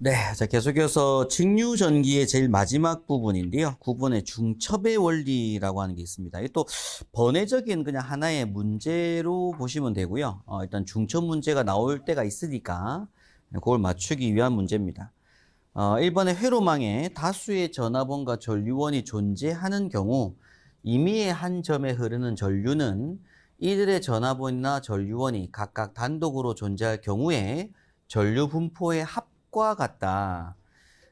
네, 자, 계속해서 직류전기의 제일 마지막 부분인데요. 9번의 중첩의 원리라고 하는 게 있습니다. 이게 또 번외적인 그냥 하나의 문제로 보시면 되고요. 일단 중첩 문제가 나올 때가 있으니까 그걸 맞추기 위한 문제입니다. 1번의 회로망에 다수의 전하번과 전류원이 존재하는 경우 임의의 한 점에 흐르는 전류는 이들의 전하번이나 전류원이 각각 단독으로 존재할 경우에 전류 분포의 합과 같다.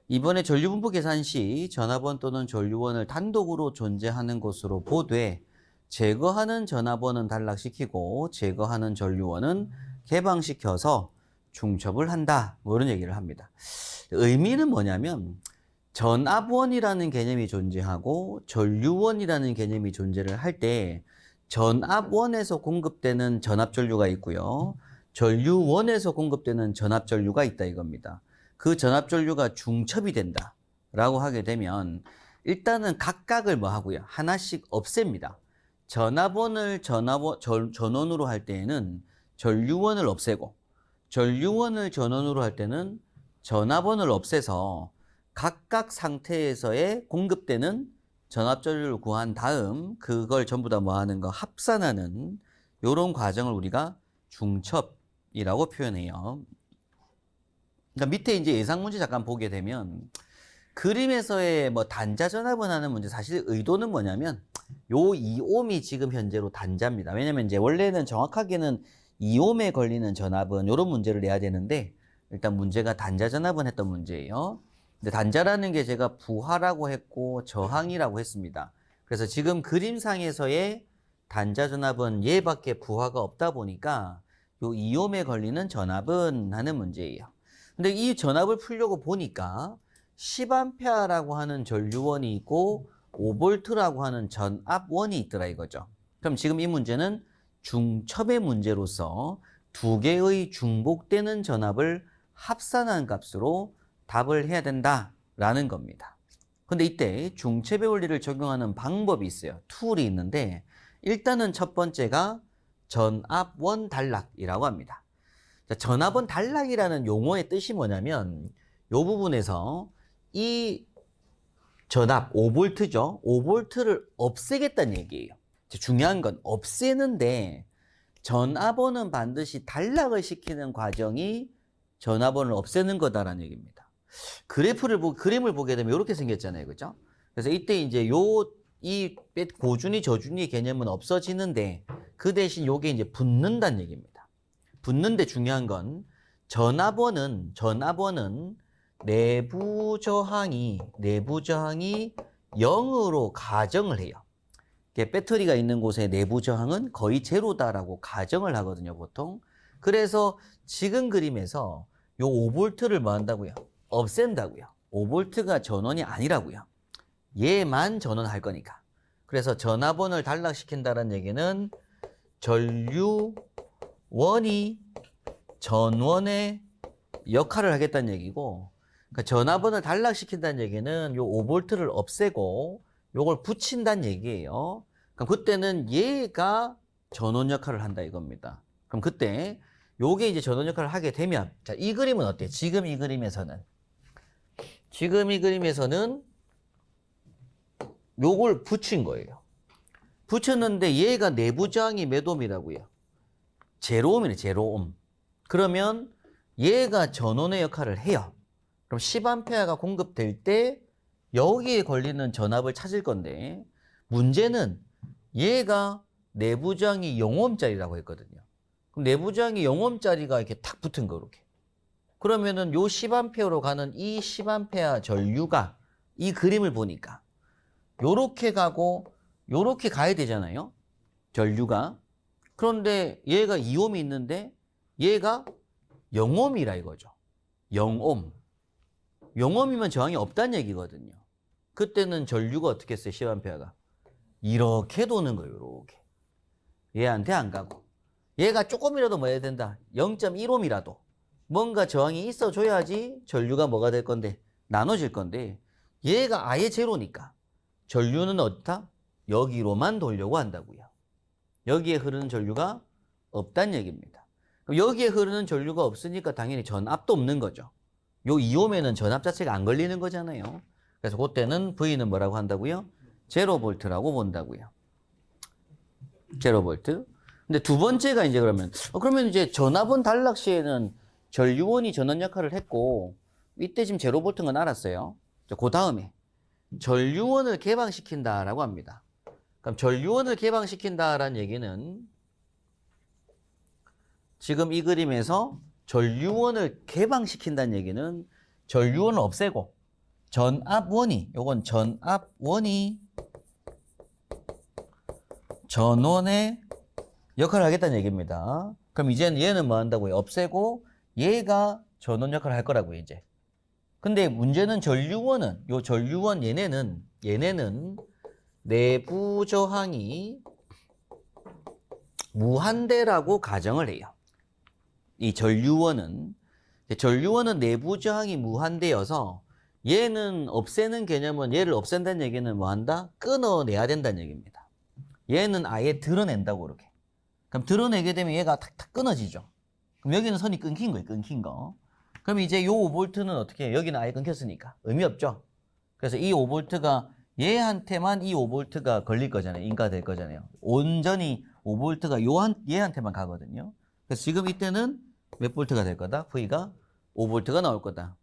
이번에 전류 분포 계산 시 전하번 또는 전류원을 단독으로 존재하는 것으로 보되 제거하는 전하번은 단락시키고 제거하는 전류원은 개방시켜서 중첩을 한다. 뭐 이런 얘기를 합니다. 의미는 뭐냐면 전압원이라는 개념이 존재하고 전류원이라는 개념이 존재를 할 때 전압원에서 공급되는 전압전류가 있고요. 전류원에서 공급되는 전압전류가 있다 이겁니다. 그 전압전류가 중첩이 된다 라고 하게 되면 일단은 각각을 뭐 하고요. 하나씩 없앱니다. 전압원을 전원으로 할 때에는 전류원을 없애고 전류원을 전원으로 할 때는 전압원을 없애서 각각 상태에서의 공급되는 전압전류를 구한 다음 그걸 전부 다 뭐 하는 거 합산하는 이런 과정을 우리가 중첩이라고 표현해요. 그러니까 밑에 이제 예상 문제 잠깐 보게 되면 그림에서의 뭐 단자 전압을 하는 문제 사실 의도는 뭐냐면 요 2옴이 지금 현재로 단자입니다. 왜냐면 이제 원래는 정확하게는 2옴에 걸리는 전압은 이런 문제를 내야 되는데 일단 문제가 단자 전압은 했던 문제예요. 근데 단자라는 게 제가 부하라고 했고 저항이라고 했습니다. 그래서 지금 그림상에서의 단자 전압은 얘밖에 부하가 없다 보니까 요 2옴에 걸리는 전압은 하는 문제예요. 근데 이 전압을 풀려고 보니까 10A라고 하는 전류원이 있고 5V라고 하는 전압원이 있더라 이거죠. 그럼 지금 이 문제는 중첩의 문제로서 두 개의 중복되는 전압을 합산한 값으로 답을 해야 된다라는 겁니다. 근데 이때 중첩의 원리를 적용하는 방법이 있어요. 툴이 있는데 일단은 첫 번째가 전압원 단락이라고 합니다. 자, 전압원 단락이라는 용어의 뜻이 뭐냐면 이 부분에서 이 전압 5V죠. 5V를 없애겠다는 얘기예요. 중요한 건 없애는데 전압원은 반드시 단락을 시키는 과정이 전압원을 없애는 거다라는 얘기입니다. 그림을 보게 되면 이렇게 생겼잖아요. 그죠? 그래서 이때 이제 이 고준위, 저준위 개념은 없어지는데 그 대신 요게 이제 붙는다는 얘기입니다. 붙는데 중요한 건 전압원은 내부 저항이 0으로 가정을 해요. 배터리가 있는 곳의 내부 저항은 거의 제로다라고 가정을 하거든요, 보통. 그래서 지금 그림에서 요 5V를 뭐 한다고요? 없앤다고요. 5V가 전원이 아니라고요. 얘만 전원할 거니까. 그래서 전압원을 단락시킨다는 얘기는 전류원이 전원의 역할을 하겠다는 얘기고, 그러니까 전압원을 단락시킨다는 얘기는 요 5V를 없애고 요걸 붙인다는 얘기예요. 그럼 그때는 얘가 전원 역할을 한다 이겁니다. 그럼 그때 요게 이제 전원 역할을 하게 되면, 자, 이 그림은 어때요? 지금 이 그림에서는 요걸 붙인 거예요. 붙였는데 얘가 내부 저항이 몇 옴이라고요? 제로옴이네, 제로옴. 그러면 얘가 전원의 역할을 해요. 그럼 10A가 공급될 때 여기에 걸리는 전압을 찾을 건데 문제는 얘가 내부 저항이 0옴짜리라고 했거든요. 그럼 내부 저항이 0옴짜리가 이렇게 탁 붙은 거 이렇게. 그러면은 요 10A로 가는 이 10A 전류가 이 그림을 보니까 요렇게 가고 요렇게 가야 되잖아요. 전류가. 그런데 얘가 2옴이 있는데 얘가 0옴이라 이거죠. 0옴. 0옴이면 저항이 없다는 얘기거든요. 그때는 전류가 어떻게 했어요? 10A가. 이렇게 도는 거예요. 이렇게. 얘한테 안 가고. 얘가 조금이라도 뭐 해야 된다? 0.1옴이라도. 뭔가 저항이 있어줘야지 전류가 뭐가 될 건데? 나눠질 건데 얘가 아예 제로니까 전류는 어디다? 여기로만 돌려고 한다고요. 여기에 흐르는 전류가 없다는 얘기입니다. 그럼 여기에 흐르는 전류가 없으니까 당연히 전압도 없는 거죠. 요 2옴에는 전압 자체가 안 걸리는 거잖아요. 그래서 그때는 V는 뭐라고 한다고요? 제로볼트라고 본다고요. 제로볼트. 근데 두 번째가 이제 그러면 이제 전압원 단락 시에는 전류원이 전원 역할을 했고, 이때 지금 제로볼트인 건 알았어요. 그 다음에 전류원을 개방시킨다라고 합니다. 그럼 전류원을 개방시킨다라는 얘기는 지금 이 그림에서 전류원을 개방시킨다는 얘기는 전류원을 없애고 요건 전압원이 전원의 역할을 하겠다는 얘기입니다. 그럼 이제는 얘는 뭐 한다고요? 없애고 얘가 전원 역할을 할 거라고요, 이제. 근데 문제는 요 전류원 얘네는 내부 저항이 무한대라고 가정을 해요. 이 전류원은 내부 저항이 무한대여서 얘는 없애는 개념은 얘를 없앤다는 얘기는 뭐 한다? 끊어내야 된다는 얘기입니다. 얘는 아예 드러낸다고 그렇게. 그럼 드러내게 되면 얘가 탁탁 끊어지죠. 그럼 여기는 선이 끊긴 거예요, 끊긴 거. 그럼 이제 요 5V는 어떻게 해요? 여기는 아예 끊겼으니까. 의미 없죠? 그래서 이 5V가 얘한테만 이 5V가 걸릴 거잖아요. 인가될 거잖아요. 온전히 5V가 얘한테만 가거든요. 그래서 지금 이때는 몇 볼트가 될 거다? V가 5V가 나올 거다.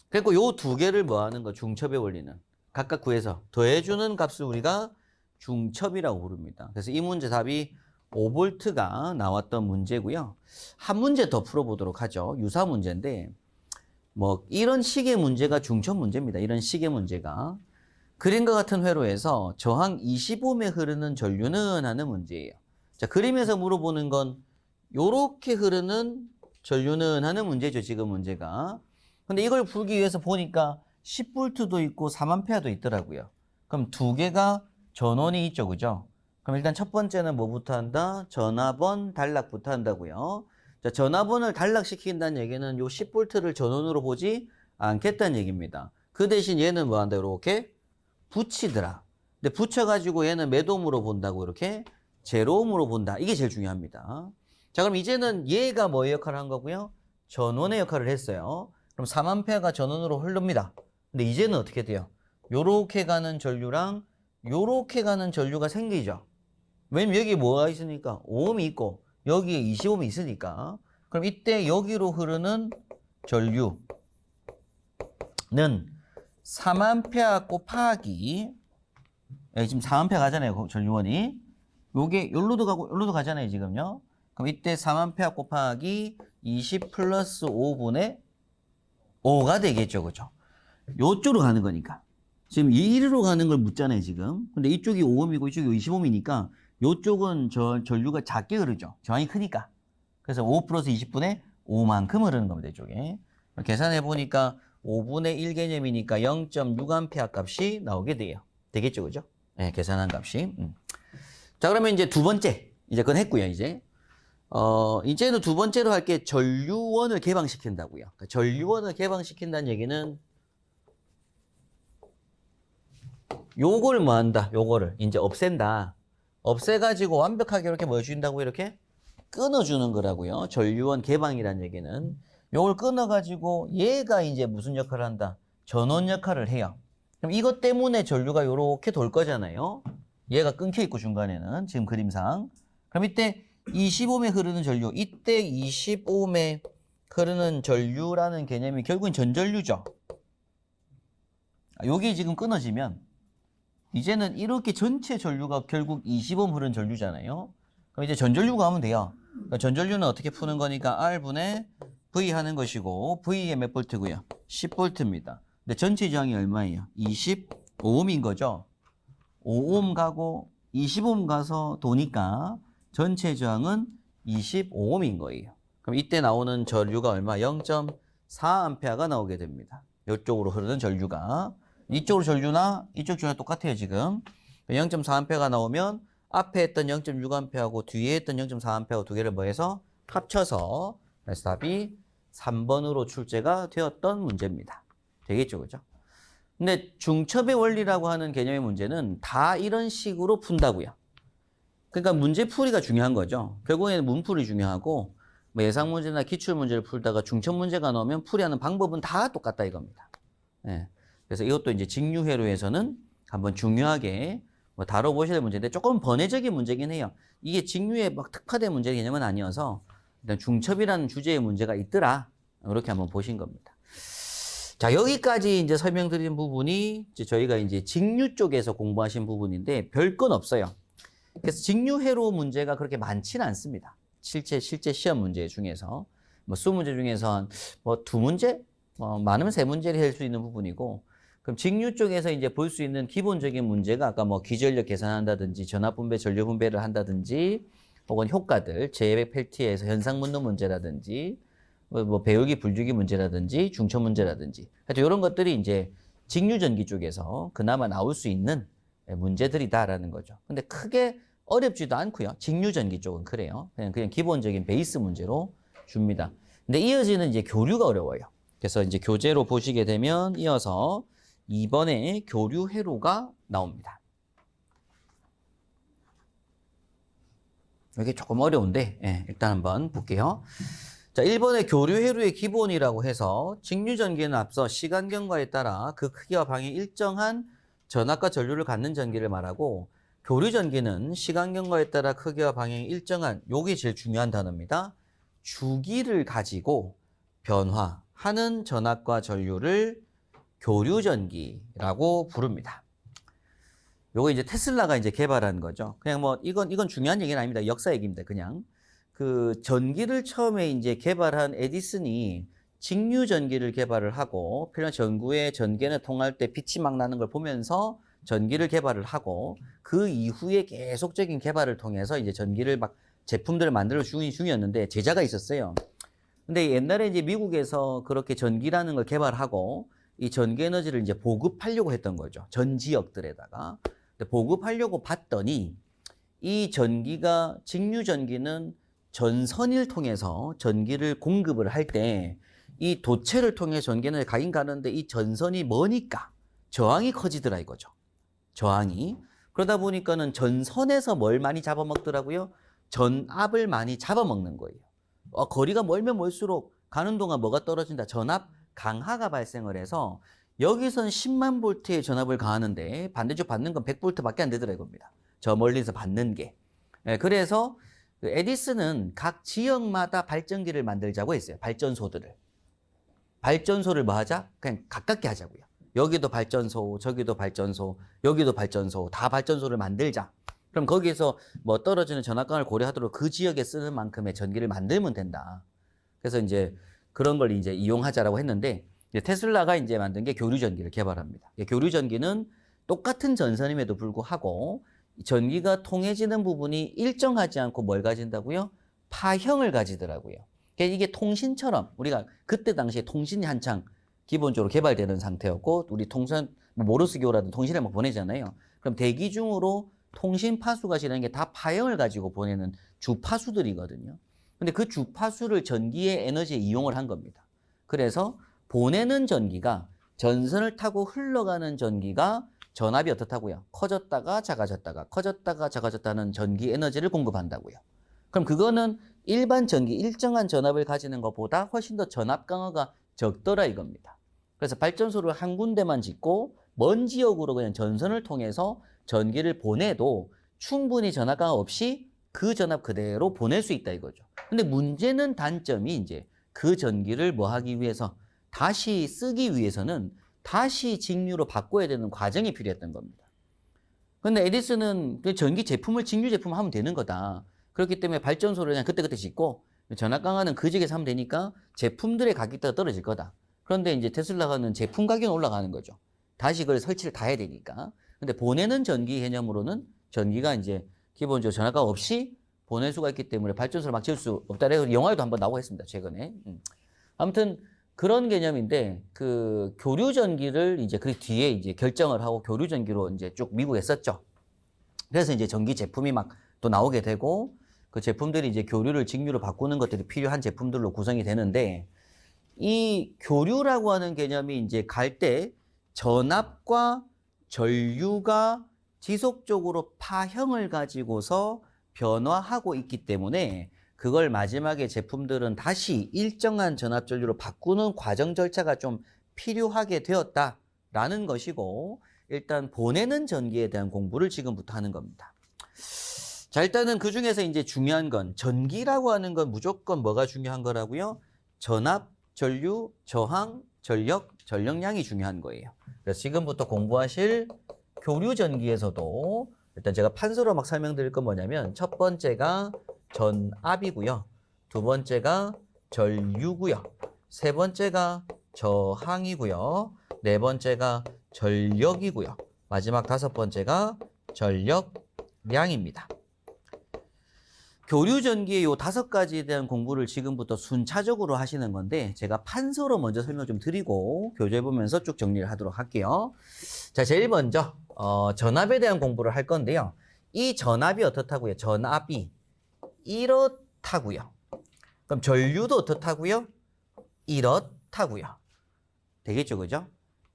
그리고 요 두 개를 뭐 하는 거? 중첩의 원리는. 각각 구해서 더해주는 값을 우리가 중첩이라고 부릅니다. 그래서 이 문제 답이 5V가 나왔던 문제고요. 한 문제 더 풀어보도록 하죠. 유사 문제인데 뭐 이런 식의 문제가 중첩 문제입니다. 이런 식의 문제가 그림과 같은 회로에서 저항 25에 흐르는 전류는 하는 문제예요. 자, 그림에서 물어보는 건 요렇게 흐르는 전류는 하는 문제죠. 지금 문제가. 근데 이걸 풀기 위해서 보니까 10V도 있고 3A도 있더라고요. 그럼 두 개가 전원이 있죠. 그죠? 그럼 일단 첫 번째는 뭐부터 한다? 전압원 단락부터 한다고요. 자, 전압원을 단락시킨다는 얘기는 요 10V를 전원으로 보지 않겠다는 얘기입니다. 그 대신 얘는 뭐 한다? 이렇게 붙이더라. 근데 붙여가지고 얘는 몇 옴으로 본다고? 이렇게 제로옴으로 본다. 이게 제일 중요합니다. 자, 그럼 이제는 얘가 뭐의 역할을 한 거고요? 전원의 역할을 했어요. 그럼 3A가 전원으로 흐릅니다. 근데 이제는 어떻게 돼요? 요렇게 가는 전류랑 요렇게 가는 전류가 생기죠. 왜냐면 여기 뭐가 있으니까 5옴이 있고 여기에 25옴이 있으니까. 그럼 이때 여기로 흐르는 전류는 3A 곱하기 지금 4A 가잖아요. 전류원이. 요게 여기로도 가고 여기로도 가잖아요. 지금요. 그럼 이때 3A 곱하기 20 플러스 5분의 5가 되겠죠. 그죠? 요쪽으로 가는 거니까. 지금 이리로 가는 걸 묻잖아요. 지금. 근데 이쪽이 5옴이고 이쪽이 25옴이니까 요쪽은 전류가 작게 흐르죠. 저항이 크니까. 그래서 5 플러스 20분의 5만큼 흐르는 겁니다. 이쪽에. 계산해 보니까 5분의 1 개념이니까 0.6A 값이 나오게 돼요. 되겠죠. 그죠? 네, 계산한 값이. 자, 그러면 이제 두 번째. 이제 그건 했고요. 이제는 두 번째로 할 게 전류원을 개방시킨다고요. 그러니까 전류원을 개방시킨다는 얘기는 요걸 뭐 한다? 요거를 이제 없앤다. 없애가지고 완벽하게 이렇게 뭐 해준다고 이렇게 끊어주는 거라고요. 전류원 개방이라는 얘기는 요걸 끊어가지고 얘가 이제 무슨 역할을 한다? 전원 역할을 해요. 그럼 이것 때문에 전류가 요렇게 돌 거잖아요. 얘가 끊겨 있고 중간에는 지금 그림상. 그럼 이때 25옴에 흐르는 전류, 이때 25옴에 흐르는 전류라는 개념이 결국은 전전류죠. 여기 지금 끊어지면 이제는 이렇게 전체 전류가 결국 25옴 흐르는 전류잖아요. 그럼 이제 전전류가 하면 돼요. 그러니까 전전류는 어떻게 푸는 거니까 R분의 V 하는 것이고 V의 몇 볼트고요? 10볼트입니다. 근데 전체 저항이 얼마예요? 25옴인 거죠. 5옴 가고 20옴 가서 도니까 전체 저항은 25옴인 거예요. 그럼 이때 나오는 전류가 얼마? 0.4A가 나오게 됩니다. 이쪽으로 흐르는 전류가. 이쪽으로 전류나 이쪽 전류가 똑같아요, 지금. 0.4A가 나오면 앞에 했던 0.6A하고 뒤에 했던 0.4A하고 두 개를 뭐 해서 합쳐서 그래서 답이 3번으로 출제가 되었던 문제입니다. 되겠죠, 그죠? 근데 중첩의 원리라고 하는 개념의 문제는 다 이런 식으로 푼다고요. 그러니까 문제풀이가 중요한 거죠. 결국에는 문풀이 중요하고 뭐 예상 문제나 기출 문제를 풀다가 중첩 문제가 나오면 풀이하는 방법은 다 똑같다 이겁니다. 예. 그래서 이것도 이제 직류회로에서는 한번 중요하게 뭐 다뤄보셔야 될 문제인데 조금 번외적인 문제긴 해요. 이게 직류에 막 특화된 문제 개념은 아니어서 일단 중첩이라는 주제의 문제가 있더라. 이렇게 한번 보신 겁니다. 자, 여기까지 이제 설명드린 부분이 이제 저희가 이제 직류 쪽에서 공부하신 부분인데 별 건 없어요. 그래서 직류회로 문제가 그렇게 많지는 않습니다. 실제 시험 문제 중에서 뭐 20문제 중에서 뭐 2문제, 많으면 3문제를 할 수 있는 부분이고, 그럼 직류 쪽에서 이제 볼 수 있는 기본적인 문제가 아까 뭐 기전력 계산한다든지 전압 분배, 전류 분배를 한다든지 혹은 효과들, 제외 펠티에서 현상 묻는 문제라든지 뭐 배우기 불주기 문제라든지 중첩 문제라든지 하여튼 이런 것들이 이제 직류 전기 쪽에서 그나마 나올 수 있는 문제들이다라는 거죠. 근데 크게 어렵지도 않고요. 직류 전기 쪽은 그래요. 그냥 기본적인 베이스 문제로 줍니다. 근데 이어지는 이제 교류가 어려워요. 그래서 이제 교재로 보시게 되면 이어서 2번에 교류 회로가 나옵니다. 이게 조금 어려운데 일단 한번 볼게요. 자, 1번의 교류 회로의 기본이라고 해서 직류 전기는 앞서 시간 경과에 따라 그 크기와 방향이 일정한 전압과 전류를 갖는 전기를 말하고, 교류 전기는 시간 경과에 따라 크기와 방향이 일정한, 요게 제일 중요한 단어입니다. 주기를 가지고 변화하는 전압과 전류를 교류 전기라고 부릅니다. 요거 이제 테슬라가 이제 개발한 거죠. 그냥 뭐 이건 중요한 얘기는 아닙니다. 역사 얘기입니다. 그냥 그 전기를 처음에 이제 개발한 에디슨이 직류 전기를 개발을 하고, 필요한 전구에 전기는 통할 때 빛이 막 나는 걸 보면서 전기를 개발을 하고, 그 이후에 계속적인 개발을 통해서 이제 전기를 막 제품들을 만들어 중이었는데 제자가 있었어요. 근데 옛날에 이제 미국에서 그렇게 전기라는 걸 개발하고 이 전기 에너지를 이제 보급하려고 했던 거죠. 전 지역들에다가. 근데 보급하려고 봤더니 이 전기가, 직류 전기는 전선을 통해서 전기를 공급을 할 때 이 도체를 통해 전기는 가긴 가는데 이 전선이 머니까 저항이 커지더라 이거죠. 저항이. 그러다 보니까는 전선에서 뭘 많이 잡아먹더라고요? 전압을 많이 잡아먹는 거예요. 거리가 멀면 멀수록 가는 동안 뭐가 떨어진다? 전압 강하가 발생을 해서 여기선 10만 볼트의 전압을 가하는데 반대쪽 받는 건 100볼트밖에 안 되더라 이겁니다. 저 멀리서 받는 게. 그래서 에디슨은 각 지역마다 발전기를 만들자고 했어요. 발전소들을. 발전소를 뭐 하자? 그냥 가깝게 하자고요. 여기도 발전소, 저기도 발전소, 여기도 발전소, 다 발전소를 만들자. 그럼 거기에서 뭐 떨어지는 전압강을 고려하도록 그 지역에 쓰는 만큼의 전기를 만들면 된다. 그래서 이제 그런 걸 이제 이용하자라고 했는데, 이제 테슬라가 이제 만든 게 교류 전기를 개발합니다. 교류 전기는 똑같은 전선임에도 불구하고 전기가 통해지는 부분이 일정하지 않고 뭘 가진다고요? 파형을 가지더라고요. 이게 통신처럼, 우리가 그때 당시에 통신이 한창 기본적으로 개발되는 상태였고, 우리 모르스교라든 통신을 막 보내잖아요. 그럼 대기 중으로 통신 파수가 지나는 게 다 파형을 가지고 보내는 주파수들이거든요. 근데 그 주파수를 전기의 에너지에 이용을 한 겁니다. 그래서 보내는 전기가, 전선을 타고 흘러가는 전기가 전압이 어떻다고요? 커졌다가 작아졌다가 커졌다가 작아졌다는 전기 에너지를 공급한다고요. 그럼 그거는 일반 전기, 일정한 전압을 가지는 것보다 훨씬 더 전압 강화가 적더라 이겁니다. 그래서 발전소를 한 군데만 짓고 먼 지역으로 그냥 전선을 통해서 전기를 보내도 충분히 전압 강화 없이 그 전압 그대로 보낼 수 있다 이거죠. 근데 문제는, 단점이 이제 그 전기를 뭐 하기 위해서, 다시 쓰기 위해서는 다시 직류로 바꿔야 되는 과정이 필요했던 겁니다. 근데 에디슨은 전기 제품을 직류 제품 하면 되는 거다. 그렇기 때문에 발전소를 그냥 그때그때 짓고 전압 강화는 그 지역에서 하면 되니까 제품들의 가격이 떨어질 거다. 그런데 이제 테슬라가는 제품 가격이 올라가는 거죠. 다시 그걸 설치를 다 해야 되니까. 근데 보내는 전기 개념으로는 전기가 이제 기본적으로 전압 강화 없이 보낼 수가 있기 때문에 발전소를 막 지을 수 없다. 그래서 영화에도 한번 나오고 했습니다. 최근에. 아무튼 그런 개념인데, 그 교류 전기를 이제 그 뒤에 이제 결정을 하고 교류 전기로 이제 쭉 미국에 썼죠. 그래서 이제 전기 제품이 막 또 나오게 되고, 그 제품들이 이제 교류를 직류로 바꾸는 것들이 필요한 제품들로 구성이 되는데, 이 교류라고 하는 개념이 이제 갈 때 전압과 전류가 지속적으로 파형을 가지고서 변화하고 있기 때문에 그걸 마지막에 제품들은 다시 일정한 전압 전류로 바꾸는 과정 절차가 좀 필요하게 되었다라는 것이고, 일단 보내는 전기에 대한 공부를 지금부터 하는 겁니다. 자, 일단은 그 중에서 이제 중요한 건 전기라고 하는 건 무조건 뭐가 중요한 거라고요? 전압, 전류, 저항, 전력, 전력량이 중요한 거예요. 그래서 지금부터 공부하실 교류 전기에서도 일단 제가 판서로 막 설명드릴 건 뭐냐면, 첫 번째가 전압이고요. 두 번째가 전류고요. 세 번째가 저항이고요. 네 번째가 전력이고요. 마지막 다섯 번째가 전력량입니다. 교류 전기의 요 5가지에 대한 공부를 지금부터 순차적으로 하시는 건데, 제가 판서로 먼저 설명 좀 드리고 교재해 보면서 쭉 정리를 하도록 할게요. 자, 제일 먼저 전압에 대한 공부를 할 건데요. 이 전압이 어떻다고요? 전압이 이렇다고요. 그럼 전류도 어떻다고요? 이렇다고요. 되겠죠, 그죠?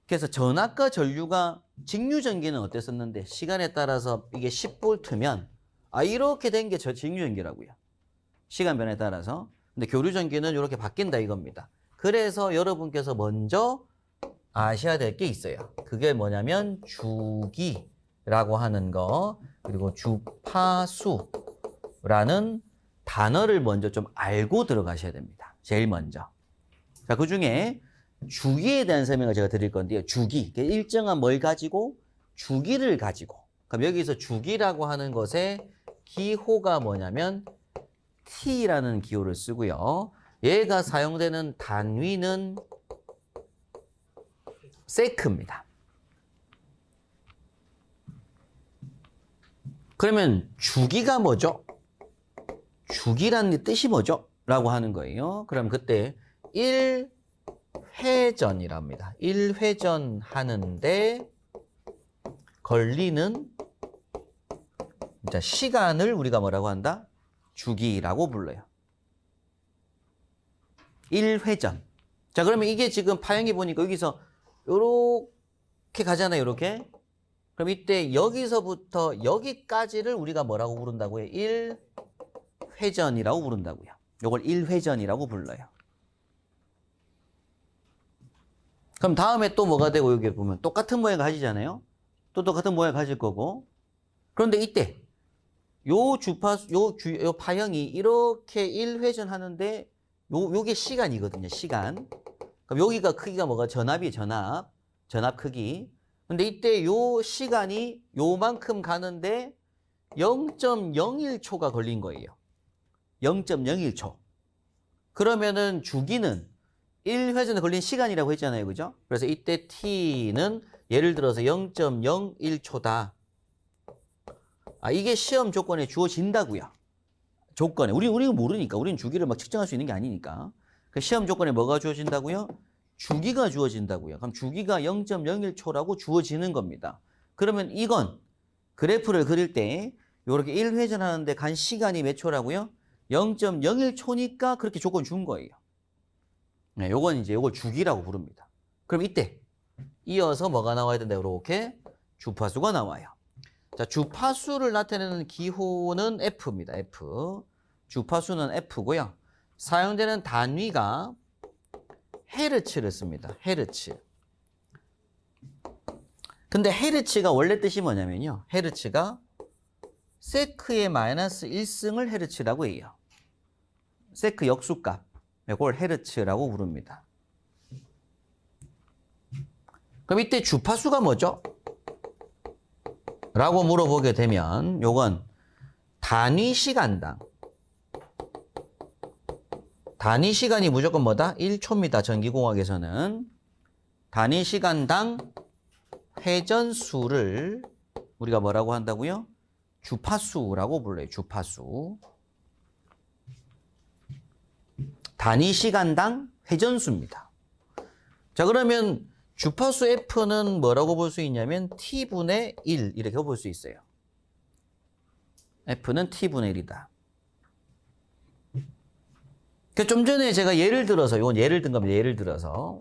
그래서 전압과 전류가 직류 전기는 어땠었는데, 시간에 따라서 이게 10V면 이렇게 된 게 직류 전기라고요. 시간 변화에 따라서. 근데 교류 전기는 이렇게 바뀐다 이겁니다. 그래서 여러분께서 먼저 아셔야 될 게 있어요. 그게 뭐냐면 주기라고 하는 거, 그리고 주파수라는 단어를 먼저 좀 알고 들어가셔야 됩니다. 제일 먼저. 자, 그 중에 주기에 대한 설명을 제가 드릴 건데요. 주기, 일정한 뭘 가지고 주기를 가지고. 그럼 여기서 주기라고 하는 것에 기호가 뭐냐면 T라는 기호를 쓰고요. 얘가 사용되는 단위는 세크입니다. 그러면 주기가 뭐죠? 주기라는 뜻이 뭐죠? 라고 하는 거예요. 그럼 그때 1회전이랍니다. 1회전 하는데 걸리는 시간을 우리가 뭐라고 한다? 주기라고 불러요. 1회전. 자, 그러면 이게 지금 파형이 보니까 여기서 요렇게 가잖아요, 요렇게. 그럼 이때 여기서부터 여기까지를 우리가 뭐라고 부른다고요? 1회전이라고 부른다고요. 요걸 1회전이라고 불러요. 그럼 다음에 또 뭐가 되고, 여기 보면 똑같은 모양을 가지잖아요? 또 똑같은 모양을 가질 거고. 그런데 이때 요 주파수, 요 파형이 이렇게 1회전 하는데 요게 시간이거든요, 시간. 그럼 여기가 크기가 뭐가? 전압이 전압 크기. 근데 이때 요 시간이 요만큼 가는데 0.01초가 걸린 거예요. 0.01초. 그러면은 주기는 1회전에 걸린 시간이라고 했잖아요, 그죠? 그래서 이때 t는 예를 들어서 0.01초다. 이게 시험 조건에 주어진다고요. 조건에. 우리는 모르니까. 우리는 주기를 막 측정할 수 있는 게 아니니까. 그 시험 조건에 뭐가 주어진다고요? 주기가 주어진다고요. 그럼 주기가 0.01초라고 주어지는 겁니다. 그러면 이건 그래프를 그릴 때 이렇게 1회전 하는데 간 시간이 몇 초라고요? 0.01초니까 그렇게 조건 준 거예요. 네, 요건 이제 요걸 주기라고 부릅니다. 그럼 이때 이어서 뭐가 나와야 된다? 이렇게 주파수가 나와요. 자, 주파수를 나타내는 기호는 F입니다. F. 주파수는 F고요. 사용되는 단위가 헤르츠를 씁니다. 헤르츠. 근데 헤르츠가 원래 뜻이 뭐냐면요. 헤르츠가 세크의 마이너스 1승을 헤르츠라고 해요. 세크 역수값. 이걸 헤르츠라고 부릅니다. 그럼 이때 주파수가 뭐죠? 라고 물어보게 되면 요건 단위 시간당. 단위 시간이 무조건 뭐다? 1초입니다. 전기공학에서는. 단위 시간당 회전수를 우리가 뭐라고 한다고요? 주파수라고 불러요. 주파수. 단위 시간당 회전수입니다. 자, 그러면 주파수 F는 뭐라고 볼 수 있냐면 T분의 1 이렇게 볼 수 있어요. F는 T분의 1이다. 좀 전에 제가 예를 들어서, 이건 예를 든 겁니다. 예를 들어서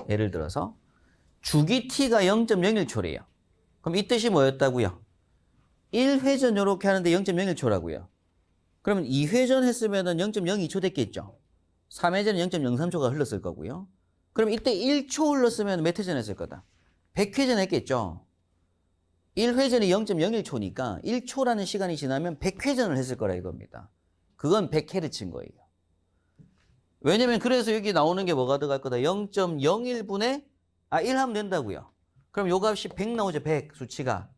주기 T가 0.01초래요. 그럼 이 뜻이 뭐였다고요? 1회전 이렇게 하는데 0.01초라고요. 그러면 2회전 했으면은 0.02초 됐겠죠. 3회전은 0.03초가 흘렀을 거고요. 그럼 이때 1초 흘렀으면 몇 회전 했을 거다? 100회전 했겠죠. 1회전이 0.01초니까 1초라는 시간이 지나면 100회전을 했을 거라 이겁니다. 그건 100Hz인 거예요. 왜냐면 그래서 여기 나오는 게 뭐가 들어갈 거다? 0.01분의 1 하면 된다고요. 그럼 요 값이 100 나오죠. 100 수치가.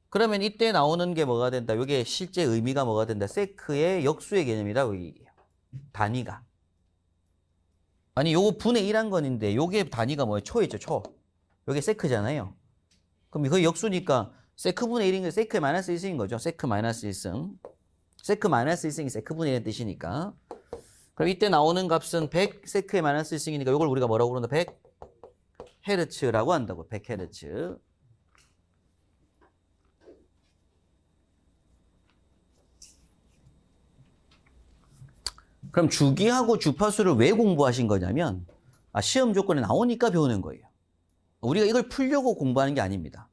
그러면 이때 나오는 게 뭐가 된다? 이게 실제 의미가 뭐가 된다? 세크의 역수의 개념이라고 얘기해요. 단위가. 아니 요거 분의 1한 건인데 요게 단위가 뭐예요? 초있죠. 초. 요게 세크잖아요. 그럼 거의 역수니까 세크분의 1인 게 세크의 마이너스 1승인 거죠. 세크 마이너스 1승. 세크 마이너스 1승이 세크분의 1의 뜻이니까. 그럼 이때 나오는 값은 100 세크의 마이너스 1승이니까 이걸 우리가 뭐라고 그런다? 100 헤르츠라고 한다고. 100 헤르츠. 그럼 주기하고 주파수를 왜 공부하신 거냐면 시험 조건에 나오니까 배우는 거예요. 우리가 이걸 풀려고 공부하는 게 아닙니다.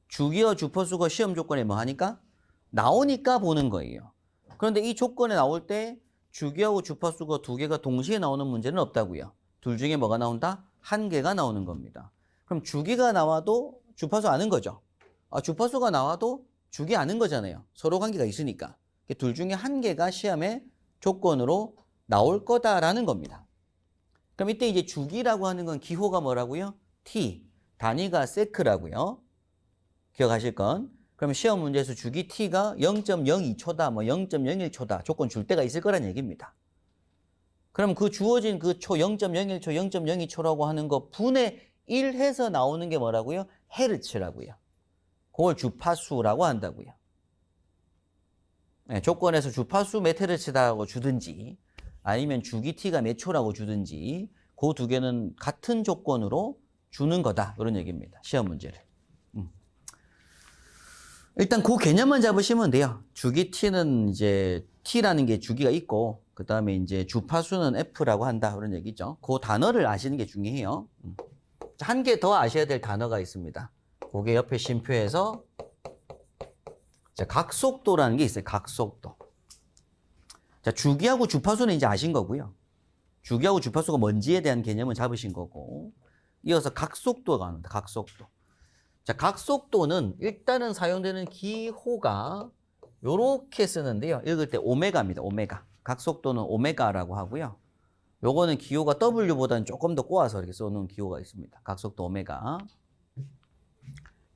주기와 주파수가 시험 조건에 뭐 하니까? 나오니까 보는 거예요. 그런데 이 조건에 나올 때 주기하고 주파수가 두 개가 동시에 나오는 문제는 없다고요. 둘 중에 뭐가 나온다? 한 개가 나오는 겁니다. 그럼 주기가 나와도 주파수 아는 거죠. 주파수가 나와도 주기 아는 거잖아요. 서로 관계가 있으니까. 둘 중에 한 개가 시험에 조건으로 나올 거다라는 겁니다. 그럼 이때 이제 주기라고 하는 건 기호가 뭐라고요? T. 단위가 세크라고요. 기억하실 건. 그럼 시험 문제에서 주기 T가 0.02초다, 뭐 0.01초다 조건 줄 때가 있을 거란 얘기입니다. 그럼 그 주어진 그 초 0.01초, 0.02초라고 하는 거 분의 1 해서 나오는 게 뭐라고요? 헤르츠라고요. 그걸 주파수라고 한다고요. 네, 조건에서 주파수 몇 헤르츠다고 주든지 아니면 주기 T가 몇 초라고 주든지 그 두 개는 같은 조건으로 주는 거다. 이런 얘기입니다. 시험 문제를. 일단 그 개념만 잡으시면 돼요. 주기 T는 이제 T라는 게 주기가 있고 그 다음에 이제 주파수는 F라고 한다. 그런 얘기죠. 그 단어를 아시는 게 중요해요. 한 개 더 아셔야 될 단어가 있습니다. 그게 옆에 쉼표에서 자, 각속도라는 게 있어요. 각속도. 자, 주기하고 주파수는 이제 아신 거고요. 주기하고 주파수가 뭔지에 대한 개념은 잡으신 거고. 이어서 각속도가 나옵니다. 각속도. 자, 각속도는 일단은 사용되는 기호가 요렇게 쓰는데요. 읽을 때 오메가입니다. 오메가. 각속도는 오메가라고 하고요. 요거는 기호가 W보다는 조금 더 꼬아서 이렇게 써놓은 기호가 있습니다. 각속도 오메가.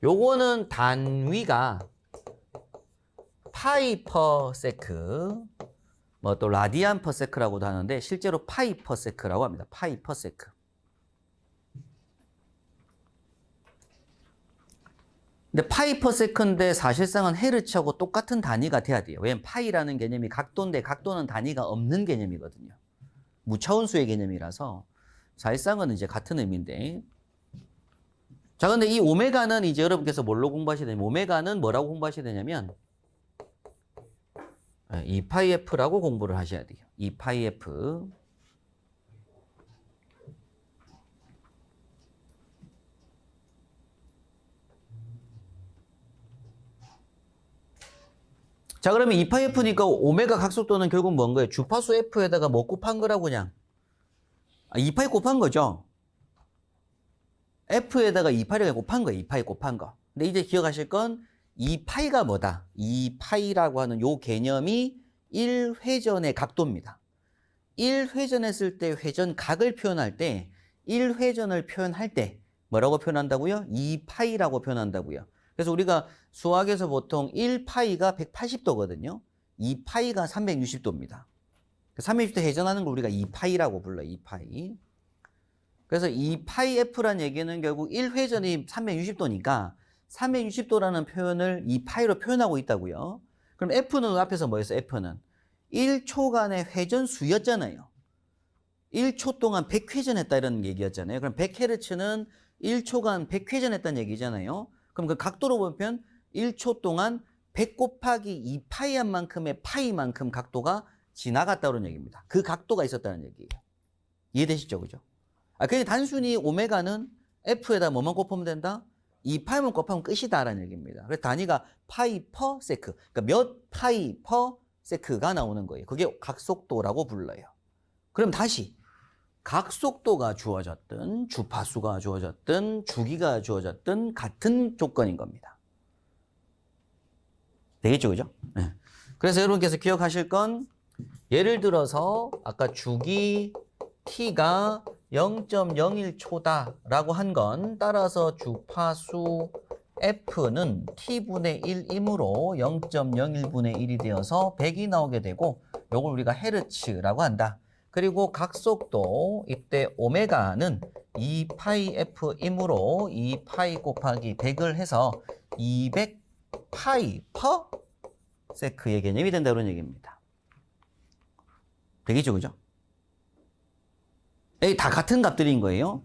요거는 단위가 파이 퍼 세크, 뭐 또 라디안 퍼 세크라고도 하는데 실제로 파이 퍼 세크라고 합니다. 파이 퍼 세크. 근데 파이 퍼 세크인데 사실상은 헤르츠하고 똑같은 단위가 돼야 돼요. 왜냐면 파이라는 개념이 각도인데 각도는 단위가 없는 개념이거든요. 무차원수의 개념이라서 사실상은 이제 같은 의미인데. 자, 근데 이 오메가는 이제 여러분께서 뭘로 공부하셔야 되냐면 오메가는 뭐라고 공부하셔야 되냐면 2파이F라고 공부를 하셔야 돼요. 2파이F. 자, 그러면 2파이F니까 오메가 각속도는 결국 뭔 거예요? 주파수 F에다가 뭐 곱한 거라고 그냥. 2파이 곱한 거죠. F에다가 2파이를 곱한 거예요. 2파이 곱한 거. 근데 이제 기억하실 건 2파이가 뭐다? 2파이라고 하는 요 개념이 1회전의 각도입니다. 1회전 했을 때 회전 각을 표현할 때 1회전을 표현할 때 뭐라고 표현한다고요? 2파이라고 표현한다고요. 그래서 우리가 수학에서 보통 1파이가 180도거든요. 2파이가 360도입니다. 360도 회전하는 걸 우리가 2파이라고 불러요. 2파이. 그래서 2파이F라는 얘기는 결국 1회전이 360도니까 360도라는 표현을 2파이로 표현하고 있다고요. 그럼 F는 앞에서 뭐였어요? F는 1초간의 회전 수였잖아요. 1초 동안 100회전 했다 이런 얘기였잖아요. 그럼 100Hz는 1초간 100회전 했다는 얘기잖아요. 그럼 그 각도로 보면 1초 동안 100 곱하기 2파이한 만큼의 파이만큼 각도가 지나갔다는 얘기입니다. 그 각도가 있었다는 얘기예요. 이해되시죠? 그죠? 그냥 단순히 오메가는 F에다 뭐만 곱하면 된다? 2파이만 곱하면 끝이다라는 얘기입니다. 그래서 단위가 파이 퍼 세크. 그러니까 몇 파이 퍼 세크가 나오는 거예요. 그게 각속도라고 불러요. 그럼 다시 각속도가 주어졌든 주파수가 주어졌든 주기가 주어졌든 같은 조건인 겁니다. 되겠죠, 그죠? 네. 그래서 여러분께서 기억하실 건 예를 들어서 아까 주기 t가 0.01초다라고 한 건 따라서 주파수 f는 t분의 1이므로 0.01분의 1이 되어서 100이 나오게 되고 요걸 우리가 헤르츠라고 한다. 그리고 각속도 이때 오메가는 2파이 f이므로 2파이 곱하기 100을 해서 200파이 퍼 세크의 개념이 된다 그런 얘기입니다. 되겠죠, 그죠? 이 다 같은 값들인 거예요.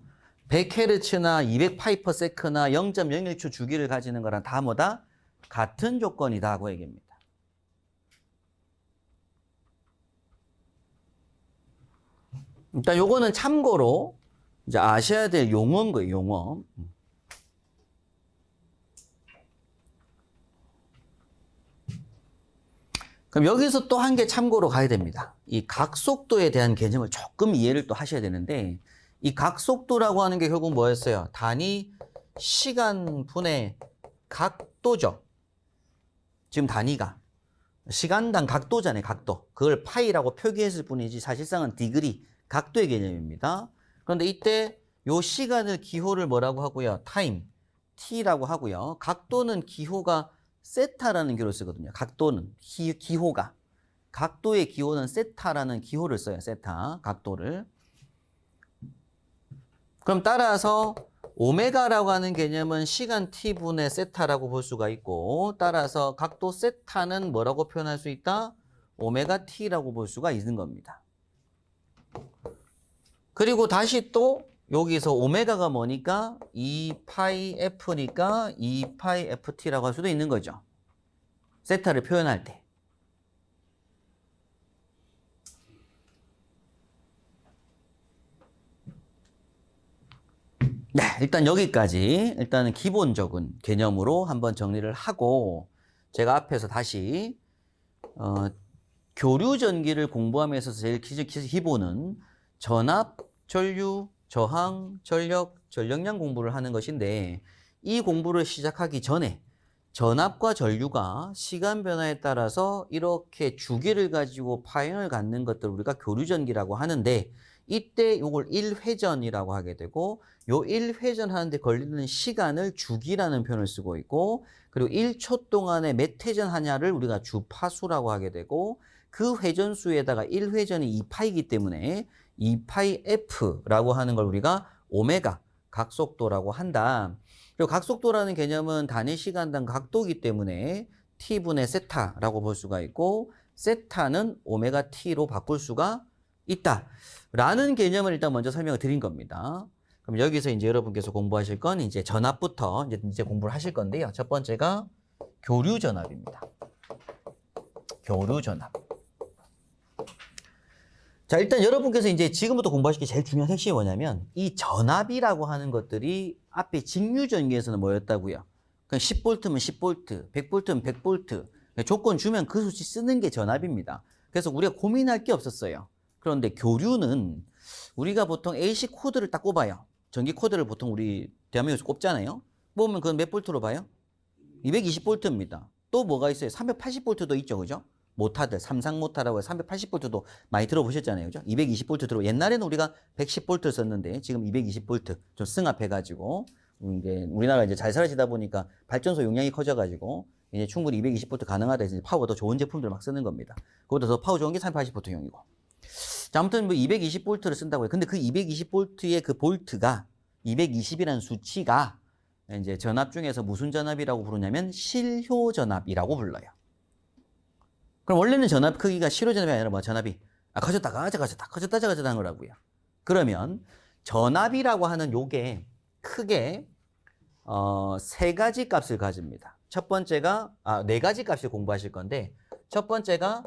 100Hz나 200파이 퍼 세크나 0.01초 주기를 가지는 거랑 다 뭐다? 같은 조건이다 하고 얘기합니다. 일단 요거는 참고로 이제 아셔야 될 용어인 거예요, 용어. 그럼 여기서 또 한 개 참고로 가야 됩니다. 이 각속도에 대한 개념을 조금 이해를 또 하셔야 되는데, 이 각속도라고 하는 게 결국 뭐였어요? 단위 시간분의 각도죠. 지금 단위가 시간당 각도잖아요, 각도. 그걸 파이라고 표기했을 뿐이지 사실상은 디그리, 각도의 개념입니다. 그런데 이때 요 시간을 기호를 뭐라고 하고요? 타임, t라고 하고요. 각도는 기호가 세타라는 기호를 쓰거든요. 각도는 기호가 각도의 기호는 세타라는 기호를 써요. 세타 각도를. 그럼 따라서 오메가라고 하는 개념은 시간 t분의 세타라고 볼 수가 있고, 따라서 각도 세타는 뭐라고 표현할 수 있다? 오메가 t라고 볼 수가 있는 겁니다. 그리고 다시 또 여기서 오메가가 뭐니까 2파이 f니까 2파이 ft라고 할 수도 있는 거죠. 세타를 표현할 때. 네, 일단 여기까지 일단은 기본적인 개념으로 한번 정리를 하고, 제가 앞에서 다시 교류 전기를 공부하면서 제일 기본은 전압, 전류, 저항, 전력, 전력량 공부를 하는 것인데, 이 공부를 시작하기 전에 전압과 전류가 시간 변화에 따라서 이렇게 주기를 가지고 파형을 갖는 것들을 우리가 교류 전기라고 하는데, 이때 이걸 1회전이라고 하게 되고, 요 1회전 하는데 걸리는 시간을 주기라는 표현을 쓰고 있고, 그리고 1초 동안에 몇 회전 하냐를 우리가 주파수라고 하게 되고, 그 회전수에다가 1회전이 2파이기 때문에 2파이 F라고 하는 걸 우리가 오메가, 각속도라고 한다. 그리고 각속도라는 개념은 단위 시간당 각도이기 때문에 T분의 세타라고 볼 수가 있고, 세타는 오메가 T로 바꿀 수가 있다. 라는 개념을 일단 먼저 설명을 드린 겁니다. 그럼 여기서 이제 여러분께서 공부하실 건 이제 전압부터 이제 공부를 하실 건데요. 첫 번째가 교류 전압입니다. 교류 전압. 자, 일단 여러분께서 이제 지금부터 공부하실 게 제일 중요한 핵심이 뭐냐면, 이 전압이라고 하는 것들이 앞에 직류 전기에서는 뭐였다고요? 그냥 10V면 10V, 100V면 100V. 조건 주면 그 수치 쓰는 게 전압입니다. 그래서 우리가 고민할 게 없었어요. 그런데 교류는 우리가 보통 AC 코드를 딱 꼽아요. 전기 코드를 보통 우리 대한민국에서 꼽잖아요. 보면 그건 몇 볼트로 봐요? 220V입니다. 또 뭐가 있어요? 380V도 있죠, 그죠? 모타들, 삼상 모타라고 해서 380V도 많이 들어보셨잖아요, 그죠? 220V 들어. 옛날에는 우리가 110V 썼는데 지금 220V 좀 승합해가지고 이제 우리나라 이제 잘 사라지다 보니까 발전소 용량이 커져가지고 이제 충분히 220V 가능하다 해서 파워 더 좋은 제품들 막 쓰는 겁니다. 그것도 더 파워 좋은 게 380V용이고. 자, 아무튼 뭐 220V를 쓴다고 해요. 근데 그 220V의 그 볼트가 220이라는 수치가 이제 전압 중에서 무슨 전압이라고 부르냐면 실효 전압이라고 불러요. 그럼 원래는 전압 크기가 실효 전압이 아니라 뭐 전압이 커졌다 작아졌다 하는 거라고요. 그러면 전압이라고 하는 요게 크게 세 가지 값을 가집니다. 첫 번째가 네 가지 값을 공부하실 건데, 첫 번째가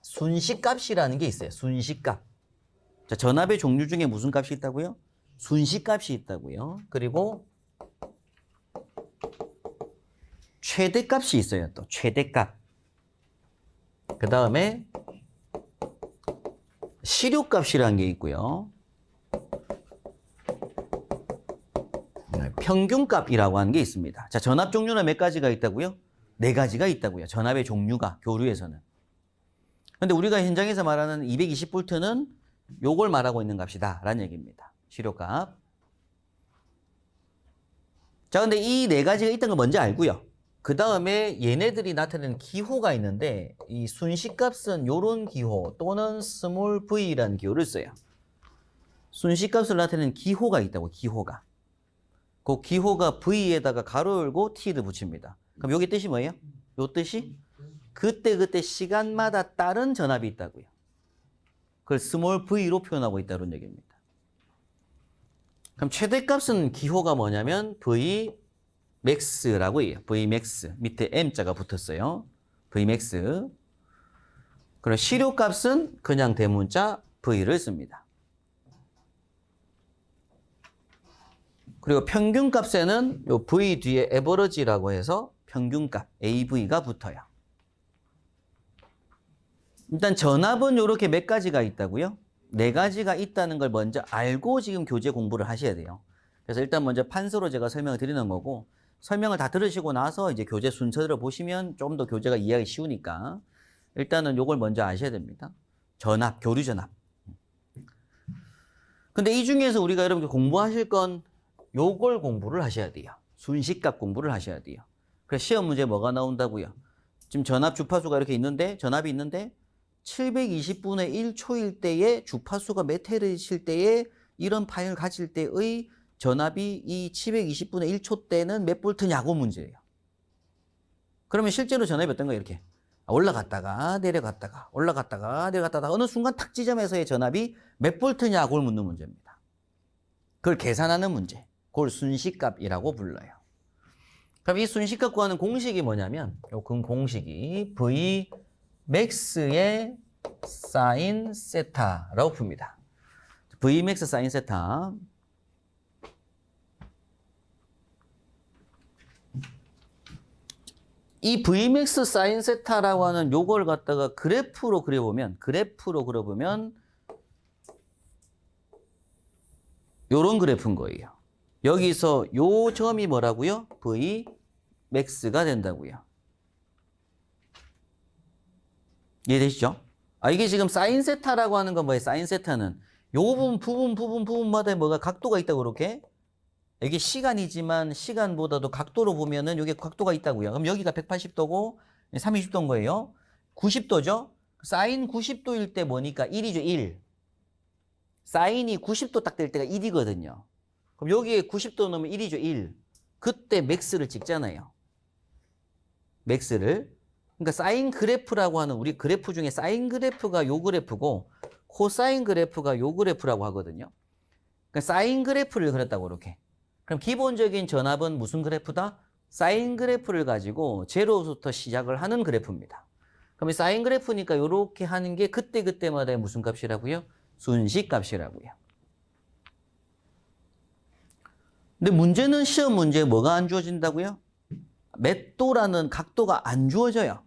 순식값이라는 게 있어요. 순식값. 자, 전압의 종류 중에 무슨 값이 있다고요? 순식값이 있다고요. 그리고 최대값이 있어요. 또 최대값. 그 다음에 시료값이라는 게 있고요. 평균값이라고 하는 게 있습니다. 자, 전압 종류는 몇 가지가 있다고요? 네 가지가 있다고요. 전압의 종류가 교류에서는. 근데 우리가 현장에서 말하는 220V는 요걸 말하고 있는 값이다 라는 얘기입니다. 시료값. 자, 근데 이 네 가지가 있다는 걸 먼저 알고요. 그 다음에 얘네들이 나타내는 기호가 있는데 이 순식값은 요런 기호 또는 스몰 v라는 기호를 써요. 순식값을 나타내는 기호가 있다고, 기호가. 그 기호가 v에다가 가로 열고 t를 붙입니다. 그럼 여기 뜻이 뭐예요? 요 뜻이 그때 시간마다 다른 전압이 있다고요. 그걸 스몰 v로 표현하고 있다는 얘기입니다. 그럼 최대값은 기호가 뭐냐면 Vmax라고 해요. Vmax. 밑에 M자가 붙었어요. Vmax. 그럼 시료값은 그냥 대문자 V를 씁니다. 그리고 평균값에는 요 V 뒤에 average라고 해서 평균값 AV가 붙어요. 일단 전압은 이렇게 몇 가지가 있다고요? 네 가지가 있다는 걸 먼저 알고 지금 교재 공부를 하셔야 돼요. 그래서 일단 먼저 판서로 제가 설명을 드리는 거고, 설명을 다 들으시고 나서 이제 교재 순서대로 보시면 좀 더 교재가 이해하기 쉬우니까 일단은 요걸 먼저 아셔야 됩니다. 전압, 교류 전압. 근데 이 중에서 우리가 여러분들 공부하실 건 요걸 공부를 하셔야 돼요. 순식값 공부를 하셔야 돼요. 그래서 시험 문제 뭐가 나온다고요? 지금 전압 주파수가 이렇게 있는데, 전압이 있는데 720분의 1초일 때에 주파수가 몇 헤르츠일 때에 이런 파형을 가질 때의 전압이 이 720분의 1초 때는 몇 볼트냐고 문제예요. 그러면 실제로 전압이 어떤 거예요? 이렇게 올라갔다가 내려갔다가 올라갔다가 내려갔다가 어느 순간 탁 지점에서의 전압이 몇 볼트냐고 묻는 문제입니다. 그걸 계산하는 문제. 그걸 순식값이라고 불러요. 그럼 이 순식값 구하는 공식이 뭐냐면 요 공식이 Vmax의 사인 세타라고 풉니다. Vmax 사인 세타. 이 Vmax 사인 세타라고 하는 요걸 갖다가 그래프로 그려보면 요런 그래프인 거예요. 여기서 요 점이 뭐라고요? Vmax가 된다고요. 이해되시죠? 이게 지금 사인 세타라고 하는 건 뭐예요? 사인 세타는 요 부분마다 뭐가 각도가 있다고 그렇게? 이게 시간이지만 시간보다도 각도로 보면은 여기 각도가 있다고요. 그럼 여기가 180도고 30도인 거예요. 90도죠? 사인 90도일 때 뭐니까 1이죠, 1. 사인이 90도 딱 될 때가 1이거든요. 그럼 여기에 90도 넣으면 1이죠, 1. 그때 맥스를 찍잖아요. 맥스를. 그러니까 사인 그래프라고 하는 우리 그래프 중에 사인 그래프가 요 그래프고 코사인 그래프가 요 그래프라고 하거든요. 그러니까 사인 그래프를 그렸다고 이렇게. 그럼 기본적인 전압은 무슨 그래프다? 사인 그래프를 가지고 제로부터 시작을 하는 그래프입니다. 그럼 이 사인 그래프니까 이렇게 하는 게 그때마다 무슨 값이라고요? 순식값이라고요. 근데 문제는 시험 문제에 뭐가 안 주어진다고요? 몇 도라는 각도가 안 주어져요.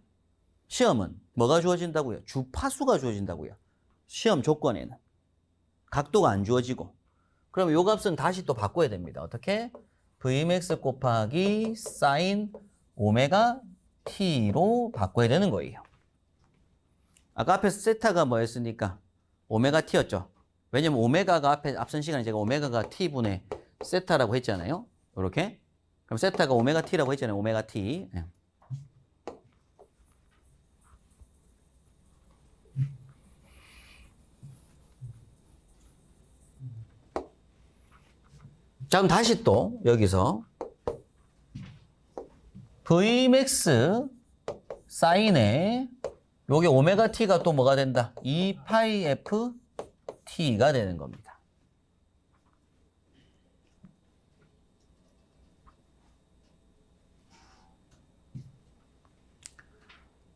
시험은 뭐가 주어진다고요? 주파수가 주어진다고요. 시험 조건에는. 각도가 안 주어지고. 그럼 요 값은 다시 또 바꿔야 됩니다. 어떻게? Vmax 곱하기 사인 오메가 t로 바꿔야 되는 거예요. 아까 앞에서 세타가 뭐였습니까? 오메가 t였죠. 왜냐면 오메가가 앞선 시간에 제가 오메가가 t분의 세타라고 했잖아요. 이렇게. 그럼 세타가 오메가 t라고 했잖아요. 오메가 t. 네. 자, 그럼 다시 또 여기서 Vmax 사인에 요게 오메가 t가 또 뭐가 된다? 2파이 f t가 되는 겁니다.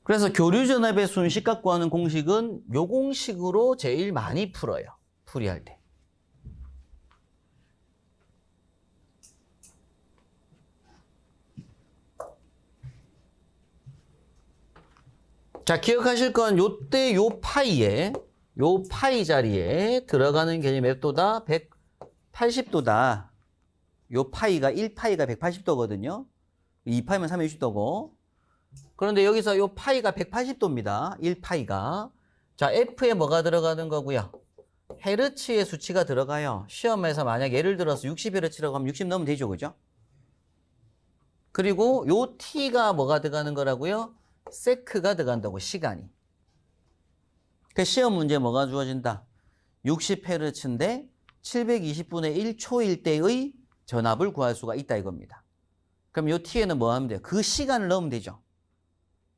그래서 교류전압의 순식값 구하는 공식은 요 공식으로 제일 많이 풀어요. 풀이할 때. 자, 기억하실 건 요때 요 파이 자리에 들어가는 개념 맵도다 180도다. 요 파이가 1파이가 180도거든요. 2파이면 360도고. 그런데 여기서 요 파이가 180도입니다. 1파이가. 자, F에 뭐가 들어가는 거고요? 헤르츠의 수치가 들어가요. 시험에서 만약 예를 들어서 60헤르츠라고 하면 60 넣으면 되죠. 그죠? 그리고 요 T가 뭐가 들어가는 거라고요? 세크가 들어간다고, 시간이. 그 시험 문제 뭐가 주어진다? 60헤르츠인데 720분의 1초일 때의 전압을 구할 수가 있다 이겁니다. 그럼 요 T에는 뭐 하면 돼요? 그 시간을 넣으면 되죠.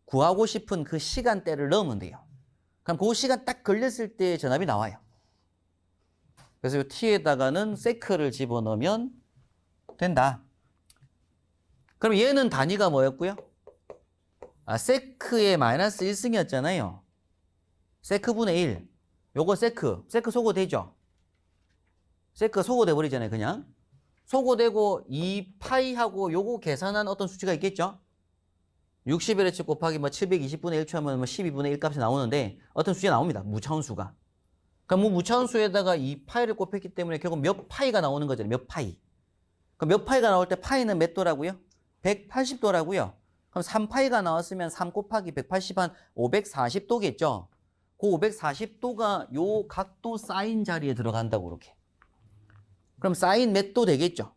구하고 싶은 그 시간대를 넣으면 돼요. 그럼 그 시간 딱 걸렸을 때 전압이 나와요. 그래서 요 T에다가는 세크를 집어넣으면 된다. 그럼 얘는 단위가 뭐였고요? 세크의 마이너스 1승이었잖아요. 세크분의 1. 요거 세크 소거되죠? 세크 소거돼 버리잖아요, 그냥. 소거되고 2파이하고 요거 계산한 어떤 수치가 있겠죠? 60Hz 곱하기 뭐 720분의 1초 하면 뭐 12분의 1 값이 나오는데 어떤 수치가 나옵니다. 무차원수가. 그럼 뭐 무차원수에다가 2파이를 곱했기 때문에 결국 몇 파이가 나오는 거잖아요. 몇 파이. 그럼 몇 파이가 나올 때 파이는 몇 도라고요? 180도라고요. 그럼 3파이가 나왔으면 3 곱하기 180한 540도겠죠. 그 540도가 요 각도 사인 자리에 들어간다고 이렇게. 그럼 사인 몇 도 되겠죠.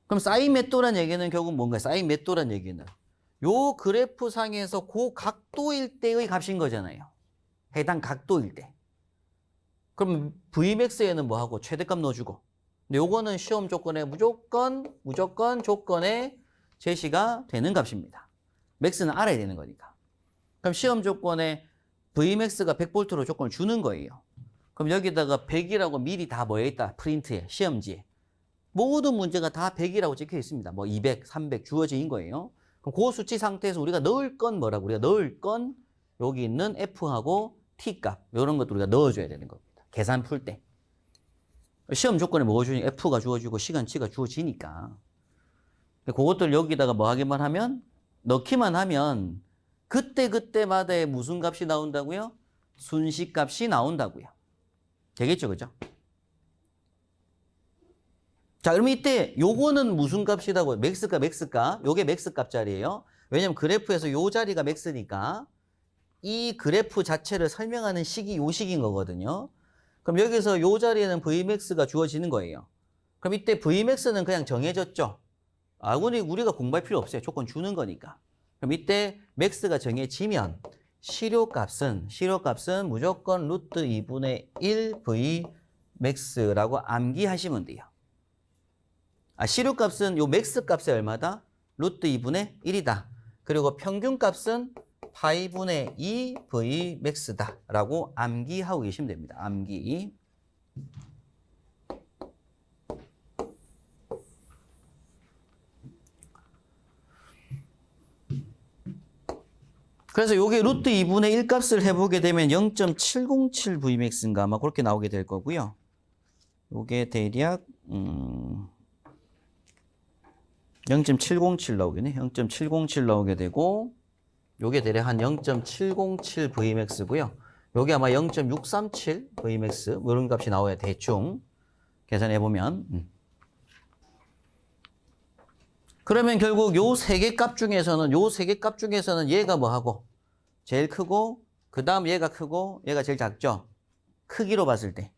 그럼 사인 몇 도란 얘기는 결국 뭔가요? 사인 몇 도란 얘기는 요 그래프 상에서 그 각도일 때의 값인 거잖아요. 해당 각도일 때. 그럼 Vmax에는 뭐 하고 최대값 넣어주고. 근데 요거는 시험 조건에 무조건 조건에 제시가 되는 값입니다. 맥스는 알아야 되는 거니까. 그럼 시험 조건에 Vmax가 100V로 조건을 주는 거예요. 그럼 여기다가 100이라고 미리 다 뭐에 있다? 프린트에, 시험지에. 모든 문제가 다 100이라고 찍혀 있습니다. 뭐 200, 300 주어진 거예요. 그럼 그 수치 상태에서 우리가 넣을 건 뭐라고? 우리가 넣을 건 여기 있는 F하고 T값 이런 것도 우리가 넣어줘야 되는 겁니다. 계산 풀 때. 시험 조건에 뭐 주니? F가 주어지고 시간치가 주어지니까. 그것들 여기다가 뭐 하기만 하면 넣기만 하면 그때마다의 무슨 값이 나온다고요? 순식값이 나온다고요. 되겠죠, 그죠? 자, 그러면 이때 요거는 무슨 값이라고요? 맥스가. 요게 맥스 값자리예요. 왜냐면 그래프에서 요 자리가 맥스니까 이 그래프 자체를 설명하는 식이 요 식인 거거든요. 그럼 여기서 요 자리에는 Vmax가 주어지는 거예요. 그럼 이때 Vmax는 그냥 정해졌죠. 우리가 공부할 필요 없어요. 조건 주는 거니까. 그럼 이때 맥스가 정해지면 시료값은 무조건 루트 2분의 1 Vmax라고 암기하시면 돼요. 시료값은 요 맥스 값이 얼마다? 루트 2분의 1이다. 그리고 평균값은 파이분의 2 Vmax다 라고 암기하고 계시면 됩니다. 암기. 그래서 요게 루트 2분의 1 값을 해보게 되면 0.707 Vmax인가 아마 그렇게 나오게 될 거고요. 요게 대략 0.707 나오겠네. 0.707 나오게 되고 요게 대략 한 0.707 Vmax고요. 요게 아마 0.637 Vmax 뭐 이런 값이 나와야 대충 계산해 보면 그러면 결국 요 세 개 값 중에서는 얘가 뭐 하고 제일 크고 그 다음 얘가 크고 얘가 제일 작죠. 크기로 봤을 때.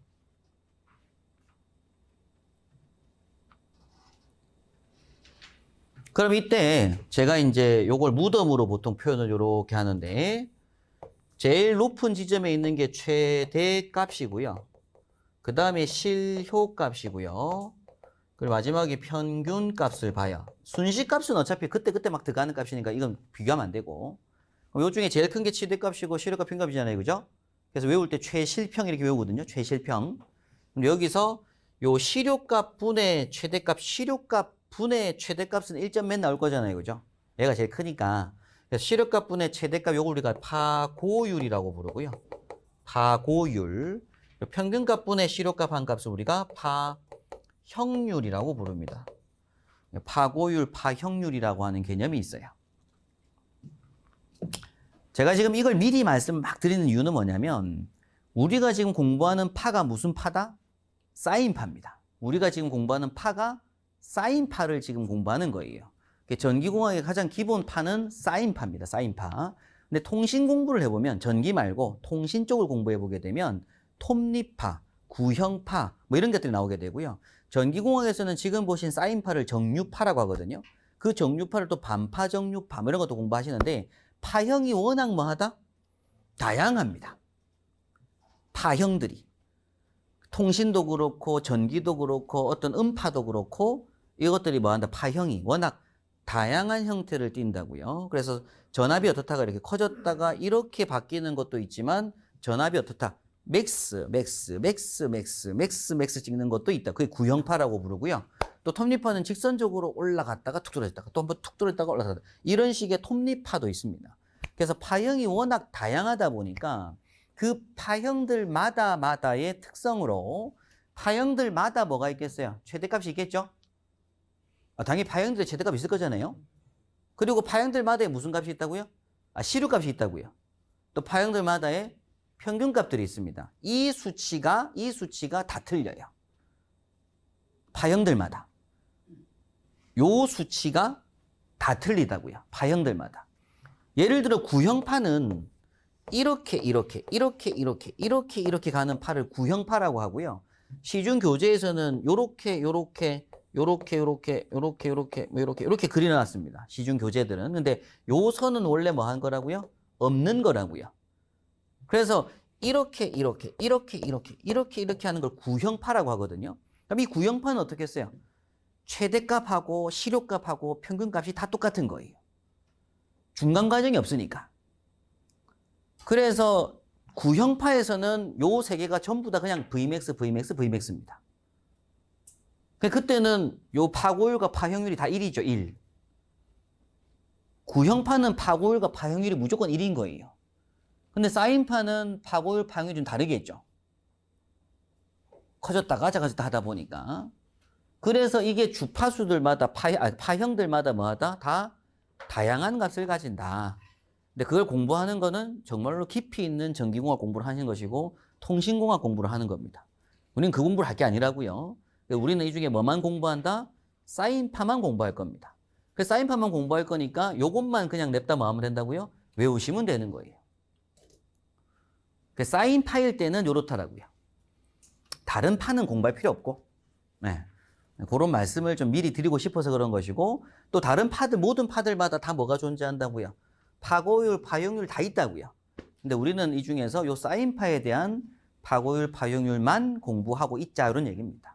그럼 이때 제가 이제 요걸 무덤으로 보통 표현을 요렇게 하는데 제일 높은 지점에 있는 게 최대값이고요. 그 다음에 실효값이고요. 그리고 마지막에 평균값을 봐요. 순식값은 어차피 그때 막 들어가는 값이니까 이건 비교하면 안 되고 요 중에 제일 큰 게 최대값이고 실효값 평균값이잖아요. 그죠? 그래서 외울 때 최실평 이렇게 외우거든요. 최실평. 근데 여기서 요 실효값 분의 최대값, 실효값 분의 최대값은 1점 맨 나올 거잖아요. 그죠? 얘가 제일 크니까. 그래서 실효값 분의 최대값 요걸 우리가 파고율이라고 부르고요. 파고율. 평균값 분의 실효값 한 값을 우리가 파형률이라고 부릅니다. 파고율, 파형률이라고 하는 개념이 있어요. 제가 지금 이걸 미리 말씀 막 드리는 이유는 뭐냐면 우리가 지금 공부하는 파가 무슨 파다? 사인파입니다. 우리가 지금 공부하는 파가 사인파를 지금 공부하는 거예요. 전기공학의 가장 기본 파는 사인파입니다. 사인파. 근데 통신 공부를 해보면 전기 말고 통신 쪽을 공부해 보게 되면 톱니파, 구형파 뭐 이런 것들이 나오게 되고요. 전기공학에서는 지금 보신 사인파를 정류파라고 하거든요. 그 정류파를 또 반파, 정류파 뭐 이런 것도 공부하시는데 파형이 워낙 뭐하다? 다양합니다. 파형들이. 통신도 그렇고 전기도 그렇고 어떤 음파도 그렇고 이것들이 뭐한다? 파형이 워낙 다양한 형태를 띈다고요. 그래서 전압이 어떻다가 이렇게 커졌다가 이렇게 바뀌는 것도 있지만 전압이 어떻다? 맥스 찍는 것도 있다. 그게 구형파라고 부르고요. 또 톱니파는 직선적으로 올라갔다가 툭 떨어졌다가 또 한번 툭 떨어졌다가 올라갔다. 이런 식의 톱니파도 있습니다. 그래서 파형이 워낙 다양하다 보니까 그 파형들마다의 특성으로 파형들마다 뭐가 있겠어요? 최대값이 있겠죠? 당연히 파형들의 최대값이 있을 거잖아요. 그리고 파형들마다에 무슨 값이 있다고요? 시류값이 있다고요. 또 파형들마다의 평균값들이 있습니다. 이 수치가 다 틀려요. 파형들마다. 요 수치가 다 틀리다고요. 파형들마다. 예를 들어 구형파는 이렇게 가는 파를 구형파라고 하고요. 시중 교재에서는 요렇게 그려놨습니다. 시중 교재들은. 근데 요 선은 원래 뭐 한 거라고요? 없는 거라고요. 그래서 이렇게 하는 걸 구형파라고 하거든요. 그럼 이 구형파는 어떻게 했어요? 최대값하고 시료값하고 평균값이 다 똑같은 거예요. 중간 과정이 없으니까. 그래서 구형파에서는 요 세 개가 전부 다 그냥 Vmax입니다. 그때는 요 파고율과 파형률이 다 1이죠, 1. 구형파는 파고율과 파형률이 무조건 1인 거예요. 근데 사인파는 파고율, 파형률이 좀 다르겠죠. 커졌다 작아졌다 하다 보니까. 그래서 이게 주파수들마다, 파형들마다 뭐하다? 다 다양한 값을 가진다. 근데 그걸 공부하는 거는 정말로 깊이 있는 전기공학 공부를 하는 것이고 통신공학 공부를 하는 겁니다. 우리는 그 공부를 할 게 아니라고요. 우리는 이 중에 뭐만 공부한다? 사인파만 공부할 겁니다. 그 사인파만 공부할 거니까 요것만 그냥 냅다 뭐 하면 된다고요? 외우시면 되는 거예요. 그 사인파일 때는 요렇다라고요. 다른 파는 공부할 필요 없고, 네. 그런 말씀을 좀 미리 드리고 싶어서 그런 것이고, 또 다른 파들, 모든 파들마다 다 뭐가 존재한다고요? 파고율, 파형률 다 있다고요. 근데 우리는 이 중에서 요 사인파에 대한 파고율, 파형률만 공부하고 있자, 이런 얘기입니다.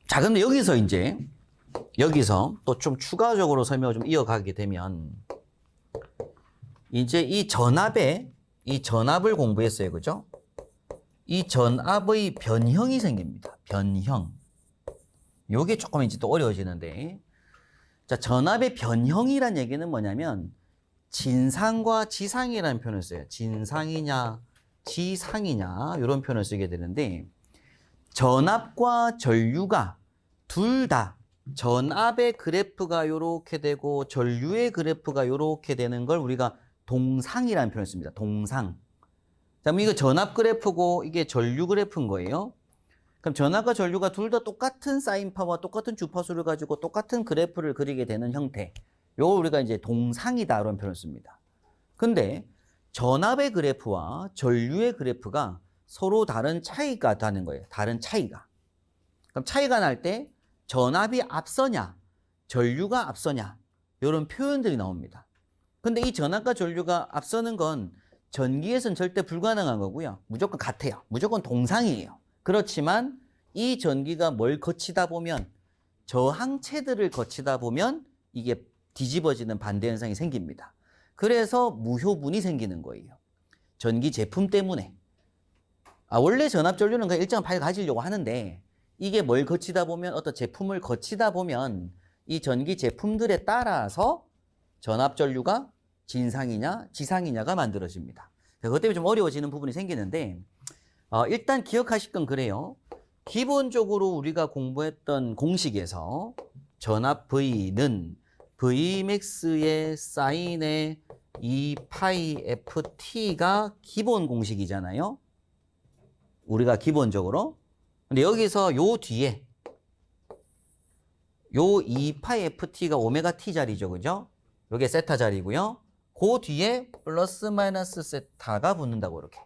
자, 근데 여기서 또 좀 추가적으로 설명을 좀 이어가게 되면, 이제 이 전압을 공부했어요. 그죠? 이 전압의 변형이 생깁니다. 변형. 요게 조금 이제 또 어려워지는데. 자, 전압의 변형이란 얘기는 뭐냐면, 진상과 지상이라는 표현을 써요. 진상이냐, 지상이냐, 이런 표현을 쓰게 되는데, 전압과 전류가 둘 다 전압의 그래프가 요렇게 되고 전류의 그래프가 요렇게 되는 걸 우리가 동상이라는 표현을 씁니다. 동상. 자, 그럼 이거 전압 그래프고 이게 전류 그래프인 거예요. 그럼 전압과 전류가 둘 다 똑같은 사인파와 똑같은 주파수를 가지고 똑같은 그래프를 그리게 되는 형태. 요걸 우리가 이제 동상이다 이런 표현을 씁니다. 근데 전압의 그래프와 전류의 그래프가 서로 다른 차이가 나는 거예요. 다른 차이가. 그럼 차이가 날 때 전압이 앞서냐, 전류가 앞서냐, 이런 표현들이 나옵니다. 근데 이 전압과 전류가 앞서는 건 전기에서는 절대 불가능한 거고요. 무조건 같아요. 무조건 동상이에요. 그렇지만 이 전기가 뭘 거치다 보면, 저항체들을 거치다 보면 이게 뒤집어지는 반대 현상이 생깁니다. 그래서 무효분이 생기는 거예요. 전기 제품 때문에. 원래 전압 전류는 그냥 일정한 파를 가지려고 하는데, 이게 뭘 거치다 보면, 어떤 제품을 거치다 보면 이 전기 제품들에 따라서 전압 전류가 진상이냐 지상이냐가 만들어집니다. 그것 때문에 좀 어려워지는 부분이 생기는데, 일단 기억하실 건 그래요. 기본적으로 우리가 공부했던 공식에서 전압 V는 Vmax의 사인의 2파이 FT가 기본 공식이잖아요. 우리가 기본적으로. 근데 여기서 요 뒤에 요 2파이 FT가 오메가 T 자리죠. 그죠? 요게 세타 자리고요. 그 뒤에 플러스 마이너스 세타가 붙는다고 이렇게.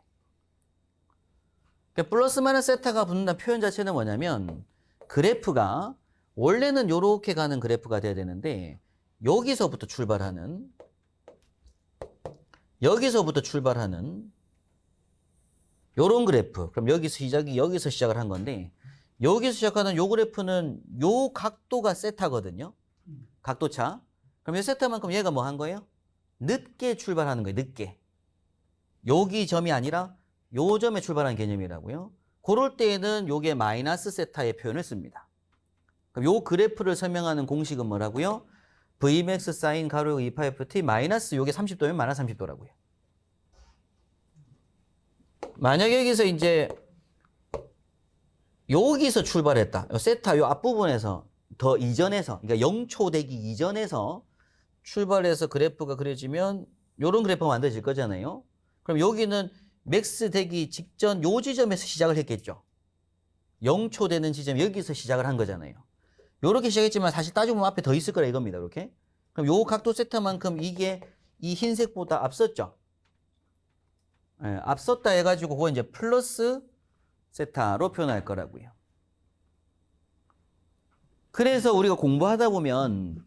그러니까 플러스 마이너스 세타가 붙는다는 표현 자체는 뭐냐면 그래프가 원래는 요렇게 가는 그래프가 돼야 되는데 여기서부터 출발하는 요런 그래프. 그럼 여기서 시작을 한 건데 여기서 시작하는 요 그래프는 요 각도가 세타거든요. 각도차. 그럼 이 세타만큼 얘가 뭐 한 거예요? 늦게 출발하는 거예요. 늦게. 여기 점이 아니라 요 점에 출발하는 개념이라고요. 그럴 때에는 요게 마이너스 세타의 표현을 씁니다. 그럼 요 그래프를 설명하는 공식은 뭐라고요? Vmax 사인 가로 2파이 FT 마이너스 요게 30도면 마이너스 30도라고요. 만약에 여기서 이제 여기서 출발했다. 요 세타 요 앞부분에서 더 이전에서 그러니까 0초 되기 이전에서 출발해서 그래프가 그려지면 요런 요래프가 만들어질 거잖아요. 그럼 여기는 맥스 되기 직전 요 지점에서 시작을 했겠죠. 0초 되는 지점 여기서 시작을 한 거잖아요. 요렇게 시작했지만 사실 따지고 보면 앞에 더 있을 거라 이겁니다. 이렇게. 그럼 요 각도 세타만큼 이게 이 흰색보다 앞섰죠. 예, 앞섰다 해가지고 그거 이제 플러스 세타로 표현할 거라고요. 그래서 우리가 공부하다 보면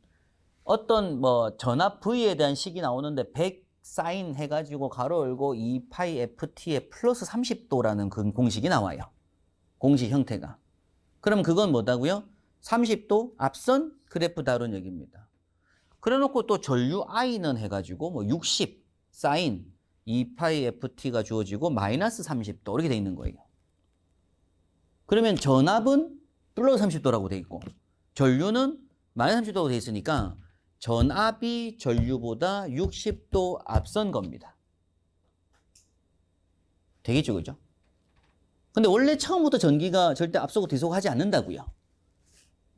어떤 뭐 전압 V에 대한 식이 나오는데 100 사인 해가지고 가로 열고 2파이 FT에 플러스 30도라는 그 공식이 나와요. 공식 형태가. 그럼 그건 뭐다고요? 30도 앞선 그래프 다룬 얘기입니다. 그래 놓고 또 전류 I는 해가지고 뭐 60 사인 2파이 FT가 주어지고 마이너스 30도 이렇게 돼 있는 거예요. 그러면 전압은 플러스 30도라고 돼 있고 전류는 마이너스 30도라고 돼 있으니까 전압이 전류보다 60도 앞선 겁니다. 되겠죠, 그죠? 근데 원래 처음부터 전기가 절대 앞서고 뒤서고 하지 않는다고요.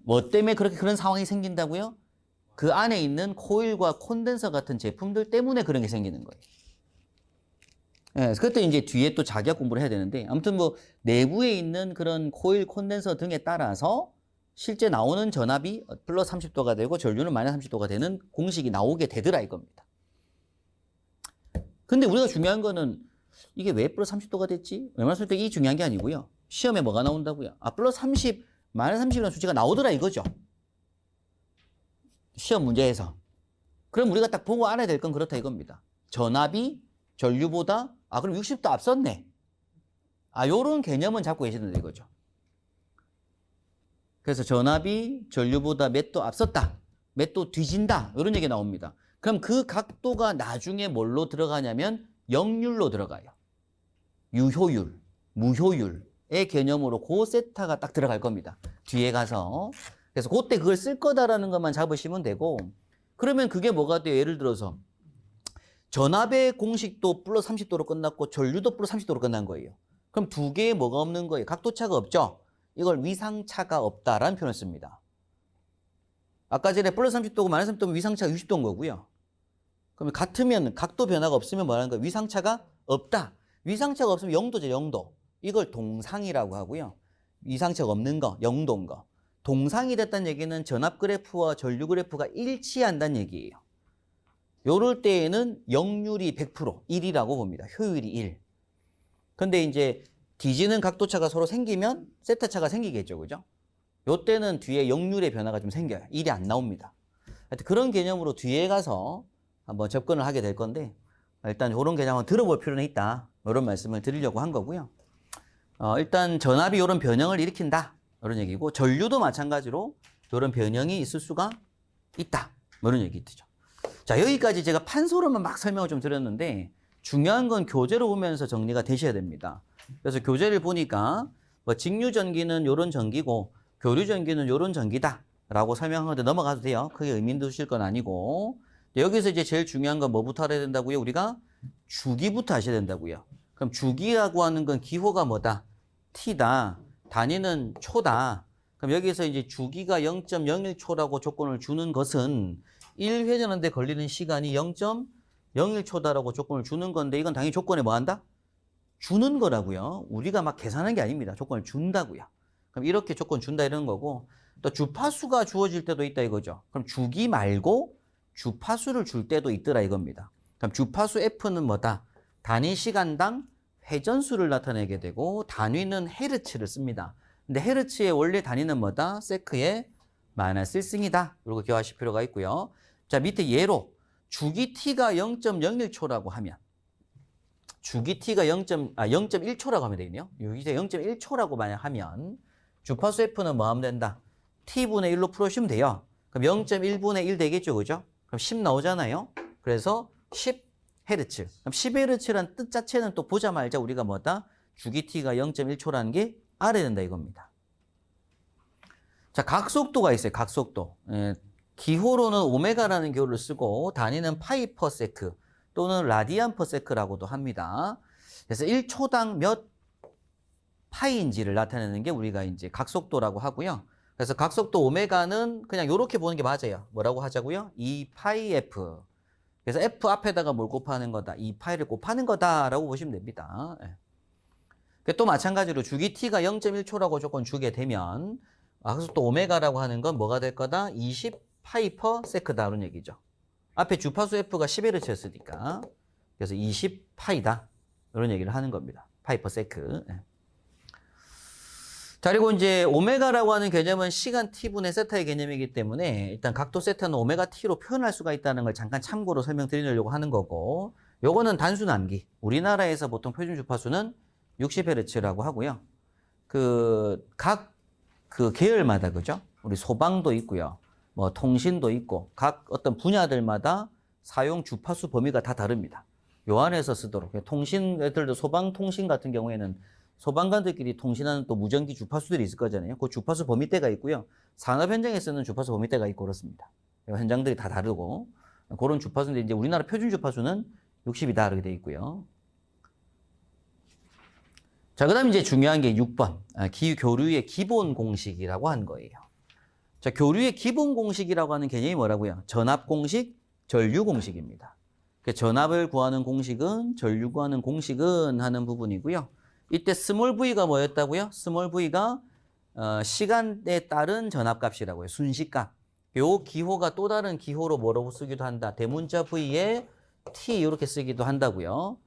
뭐 때문에 그런 상황이 생긴다고요? 그 안에 있는 코일과 콘덴서 같은 제품들 때문에 그런 게 생기는 거예요. 예, 그때 이제 뒤에 또 자기학 공부를 해야 되는데, 아무튼 뭐 내부에 있는 그런 코일, 콘덴서 등에 따라서 실제 나오는 전압이 플러스 30도가 되고 전류는 마이너스 30도가 되는 공식이 나오게 되더라 이겁니다. 근데 우리가 중요한 거는 이게 왜 플러스 30도가 됐지? 왜 말했을 때 이 중요한 게 아니고요. 시험에 뭐가 나온다고요? 아, 플러스 30, 마이너스 30이라는 수치가 나오더라 이거죠. 시험 문제에서. 그럼 우리가 딱 보고 알아야 될 건 그렇다 이겁니다. 전압이 전류보다 그럼 60도 앞섰네. 요런 개념은 잡고 계시는데 이거죠. 그래서 전압이 전류보다 몇 도 앞섰다. 몇 도 뒤진다. 이런 얘기 나옵니다. 그럼 그 각도가 나중에 뭘로 들어가냐면 역률로 들어가요. 유효율, 무효율의 개념으로 그 세타가 딱 들어갈 겁니다. 뒤에 가서. 그래서 그때 그걸 쓸 거다라는 것만 잡으시면 되고 그러면 그게 뭐가 돼요? 예를 들어서 전압의 공식도 플러스 30도로 끝났고 전류도 플러스 30도로 끝난 거예요. 그럼 두 개에 뭐가 없는 거예요? 각도차가 없죠? 이걸 위상차가 없다라는 표현을 씁니다. 아까 전에 플러스 30도고 마이너스 30도면 위상차가 60도인 거고요. 그러면 같으면 각도 변화가 없으면 뭐라는 거예요? 위상차가 없다. 위상차가 없으면 0도죠, 0도. 이걸 동상이라고 하고요. 위상차가 없는 거, 0도인 거. 동상이 됐다는 얘기는 전압 그래프와 전류 그래프가 일치한다는 얘기예요. 요럴 때에는 역률이 100%, 1이라고 봅니다. 효율이 1. 근데 이제 뒤지는 각도차가 서로 생기면 세타차가 생기겠죠. 그죠? 요 때는 뒤에 역률의 변화가 좀 생겨요. 1이 안 나옵니다. 하여튼 그런 개념으로 뒤에 가서 한번 접근을 하게 될 건데 일단 이런 개념 한번 들어볼 필요는 있다. 이런 말씀을 드리려고 한 거고요. 일단 전압이 이런 변형을 일으킨다. 이런 얘기고 전류도 마찬가지로 이런 변형이 있을 수가 있다. 이런 얘기죠. 자, 여기까지 제가 판소로만 막 설명을 좀 드렸는데 중요한 건 교재로 보면서 정리가 되셔야 됩니다. 그래서 교재를 보니까 뭐 직류전기는 요런 전기고 교류전기는 요런 전기다 라고 설명하는데 넘어가도 돼요. 크게 의미 두실 건 아니고 여기서 이제 제일 중요한 건 뭐부터 알아야 된다고요? 우리가 주기부터 아셔야 된다고요. 그럼 주기라고 하는 건 기호가 뭐다? T다. 단위는 초다. 그럼 여기서 이제 주기가 0.01초라고 조건을 주는 것은 1회전하는데 걸리는 시간이 0.01초다라고 조건을 주는 건데 이건 당연히 조건에 뭐 한다? 주는 거라고요. 우리가 막 계산한 게 아닙니다. 조건을 준다고요. 그럼 이렇게 조건 준다 이런 거고 또 주파수가 주어질 때도 있다 이거죠. 그럼 주기 말고 주파수를 줄 때도 있더라 이겁니다. 그럼 주파수 F는 뭐다? 단위 시간당 회전수를 나타내게 되고 단위는 헤르츠를 씁니다. 근데 헤르츠의 원래 단위는 뭐다? 세크의 마이너스 1승이다. 이거 기억하실 필요가 있고요. 자, 밑에 예로 주기 t가 0.01초라고 하면 주기 t가 0.1초라고 하면 되겠네요. 여기서 0.1초라고 만약 하면 주파수 F는 뭐 하면 된다? t분의 1로 풀어주시면 돼요. 그럼 0.1분의 1 되겠죠, 그죠? 그럼 10 나오잖아요. 그래서 10Hz. 그럼 10Hz란 뜻 자체는 또 보자마자 우리가 뭐다? 주기 t가 0.1초라는 게 알아야 된다 이겁니다. 자, 각속도가 있어요. 각속도. 기호로는 오메가라는 기호를 쓰고 단위는 파이 퍼 세크 또는 라디안 퍼 세크라고도 합니다. 그래서 1초당 몇 파이인지를 나타내는 게 우리가 이제 각속도라고 하고요. 그래서 각속도 오메가는 그냥 이렇게 보는 게 맞아요. 뭐라고 하자고요? 2파이 F. 그래서 F 앞에다가 뭘 곱하는 거다? 2파이를 곱하는 거다라고 보시면 됩니다. 또 마찬가지로 주기 t가 0.1초라고 조건 주게 되면 각속도 오메가라고 하는 건 뭐가 될 거다? 20파이 퍼 세크다 이런 얘기죠. 앞에 주파수 F가 10Hz였으니까 그래서 20파이다 이런 얘기를 하는 겁니다. 파이 퍼 세크. 자, 그리고 이제 오메가라고 하는 개념은 시간 t분의 세타의 개념이기 때문에 일단 각도 세타는 오메가 t로 표현할 수가 있다는 걸 잠깐 참고로 설명드리려고 하는 거고 요거는 단순함기. 우리나라에서 보통 표준 주파수는 60Hz라고 하고요. 각 계열마다 그죠? 우리 소방도 있고요. 뭐 통신도 있고 각 어떤 분야들마다 사용 주파수 범위가 다 다릅니다. 요 안에서 쓰도록. 통신, 예를 들어 소방 통신 같은 경우에는 소방관들끼리 통신하는 또 무전기 주파수들이 있을 거잖아요. 그 주파수 범위대가 있고요. 산업 현장에 쓰는 주파수 범위대가 있고 그렇습니다. 현장들이 다 다르고 그런 주파수인데 이제 우리나라 표준 주파수는 60이다 이렇게 돼 있고요. 자, 그다음 이제 중요한 게 6번 교류의 기본 공식이라고 하는 거예요. 자, 교류의 기본 공식이라고 하는 개념이 뭐라고요? 전압 공식, 전류 공식입니다. 전압을 구하는 공식은 전류 구하는 공식은 하는 부분이고요. 이때 스몰 v가 뭐였다고요? 스몰 v가 시간에 따른 전압값이라고요. 순시값. 요 기호가 또 다른 기호로 뭐라고 쓰기도 한다. 대문자 v에 t 이렇게 쓰기도 한다고요.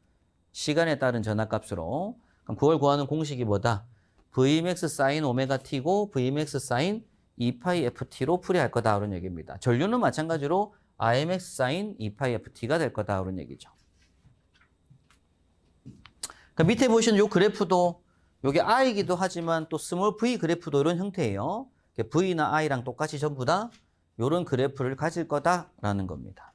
시간에 따른 전압값으로. 그럼 그걸 구하는 공식이 뭐다? Vmax sin 오메가 t고 Vmax sin 2파이 ft로 풀이할 거다 그런 얘기입니다. 전류는 마찬가지로 Imax sin 2파이 ft가 될 거다 그런 얘기죠. 그러니까 밑에 보시는 요 그래프도 요게 I이기도 하지만 또 스몰 v 그래프도 이런 형태예요. V나 I랑 똑같이 전부 다 요런 그래프를 가질 거다라는 겁니다.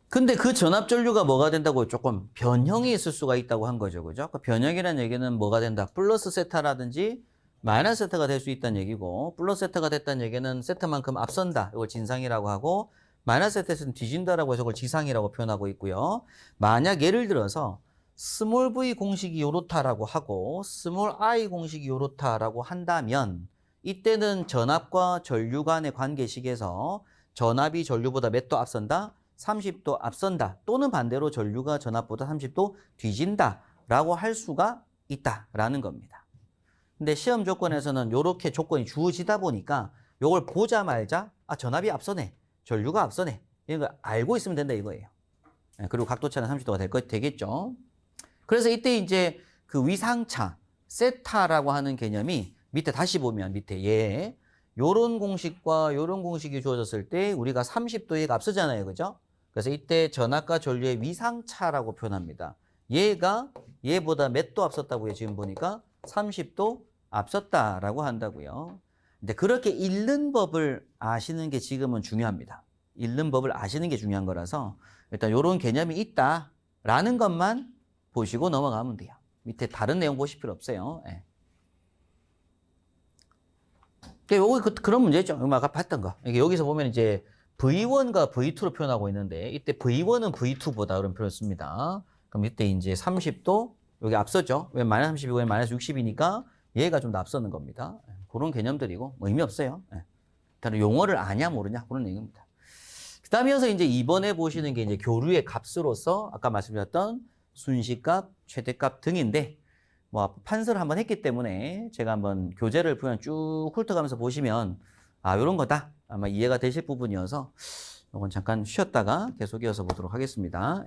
근데 그 전압 전류가 뭐가 된다고 조금 변형이 있을 수가 있다고 한 거죠. 그죠? 그 변형이라는 얘기는 뭐가 된다? 플러스 세타라든지 마이너스 세타가 될 수 있다는 얘기고 플러스 세타가 됐다는 얘기는 세타만큼 앞선다. 이걸 진상이라고 하고 마이너스 세타에서는 뒤진다라고 해서 그걸 지상이라고 표현하고 있고요. 만약 예를 들어서 스몰 v 공식이 요렇다라고 하고 스몰 I 공식이 요렇다라고 한다면 이때는 전압과 전류 간의 관계식에서 전압이 전류보다 몇 도 앞선다? 30도 앞선다. 또는 반대로 전류가 전압보다 30도 뒤진다. 라고 할 수가 있다라는 겁니다. 근데 시험 조건에서는 이렇게 조건이 주어지다 보니까 이걸 보자마자 전압이 앞서네. 전류가 앞서네. 이런 걸 알고 있으면 된다 이거예요. 그리고 각도차는 30도가 되겠죠. 그래서 이때 이제 그 위상차, 세타라고 하는 개념이 밑에 다시 보면 밑에 요런 공식과 요런 공식이 주어졌을 때 우리가 30도에 앞서잖아요. 그죠? 그래서 이때 전압과 전류의 위상차라고 표현합니다. 얘가 얘보다 몇 도 앞섰다고요? 지금 보니까 30도 앞섰다라고 한다고요. 근데 그렇게 읽는 법을 아시는 게 지금은 중요합니다. 읽는 법을 아시는 게 중요한 거라서 일단 요런 개념이 있다라는 것만 보시고 넘어가면 돼요. 밑에 다른 내용 보실 필요 없어요. 요거 그런 문제죠. 아까 봤던 거. 여기서 보면 이제 V1과 V2로 표현하고 있는데 이때 V1은 V2보다 그런 표현을 씁니다. 그럼 이때 이제 30도 여기 앞서죠. 왜 마이너스 32고 마이너스 60이니까 얘가 좀 더 앞서는 겁니다. 그런 개념들이고 뭐 의미 없어요. 일단 용어를 아냐 모르냐 그런 얘기입니다. 그다음에 이어서 이제 이번에 보시는 게 이제 교류의 값으로서 아까 말씀드렸던 순식값, 최대값 등인데 뭐 판서를 한번 했기 때문에 제가 한번 교재를 그냥 쭉 훑어가면서 보시면 아 이런 거다 아마 이해가 되실 부분이어서 이건 잠깐 쉬었다가 계속 이어서 보도록 하겠습니다.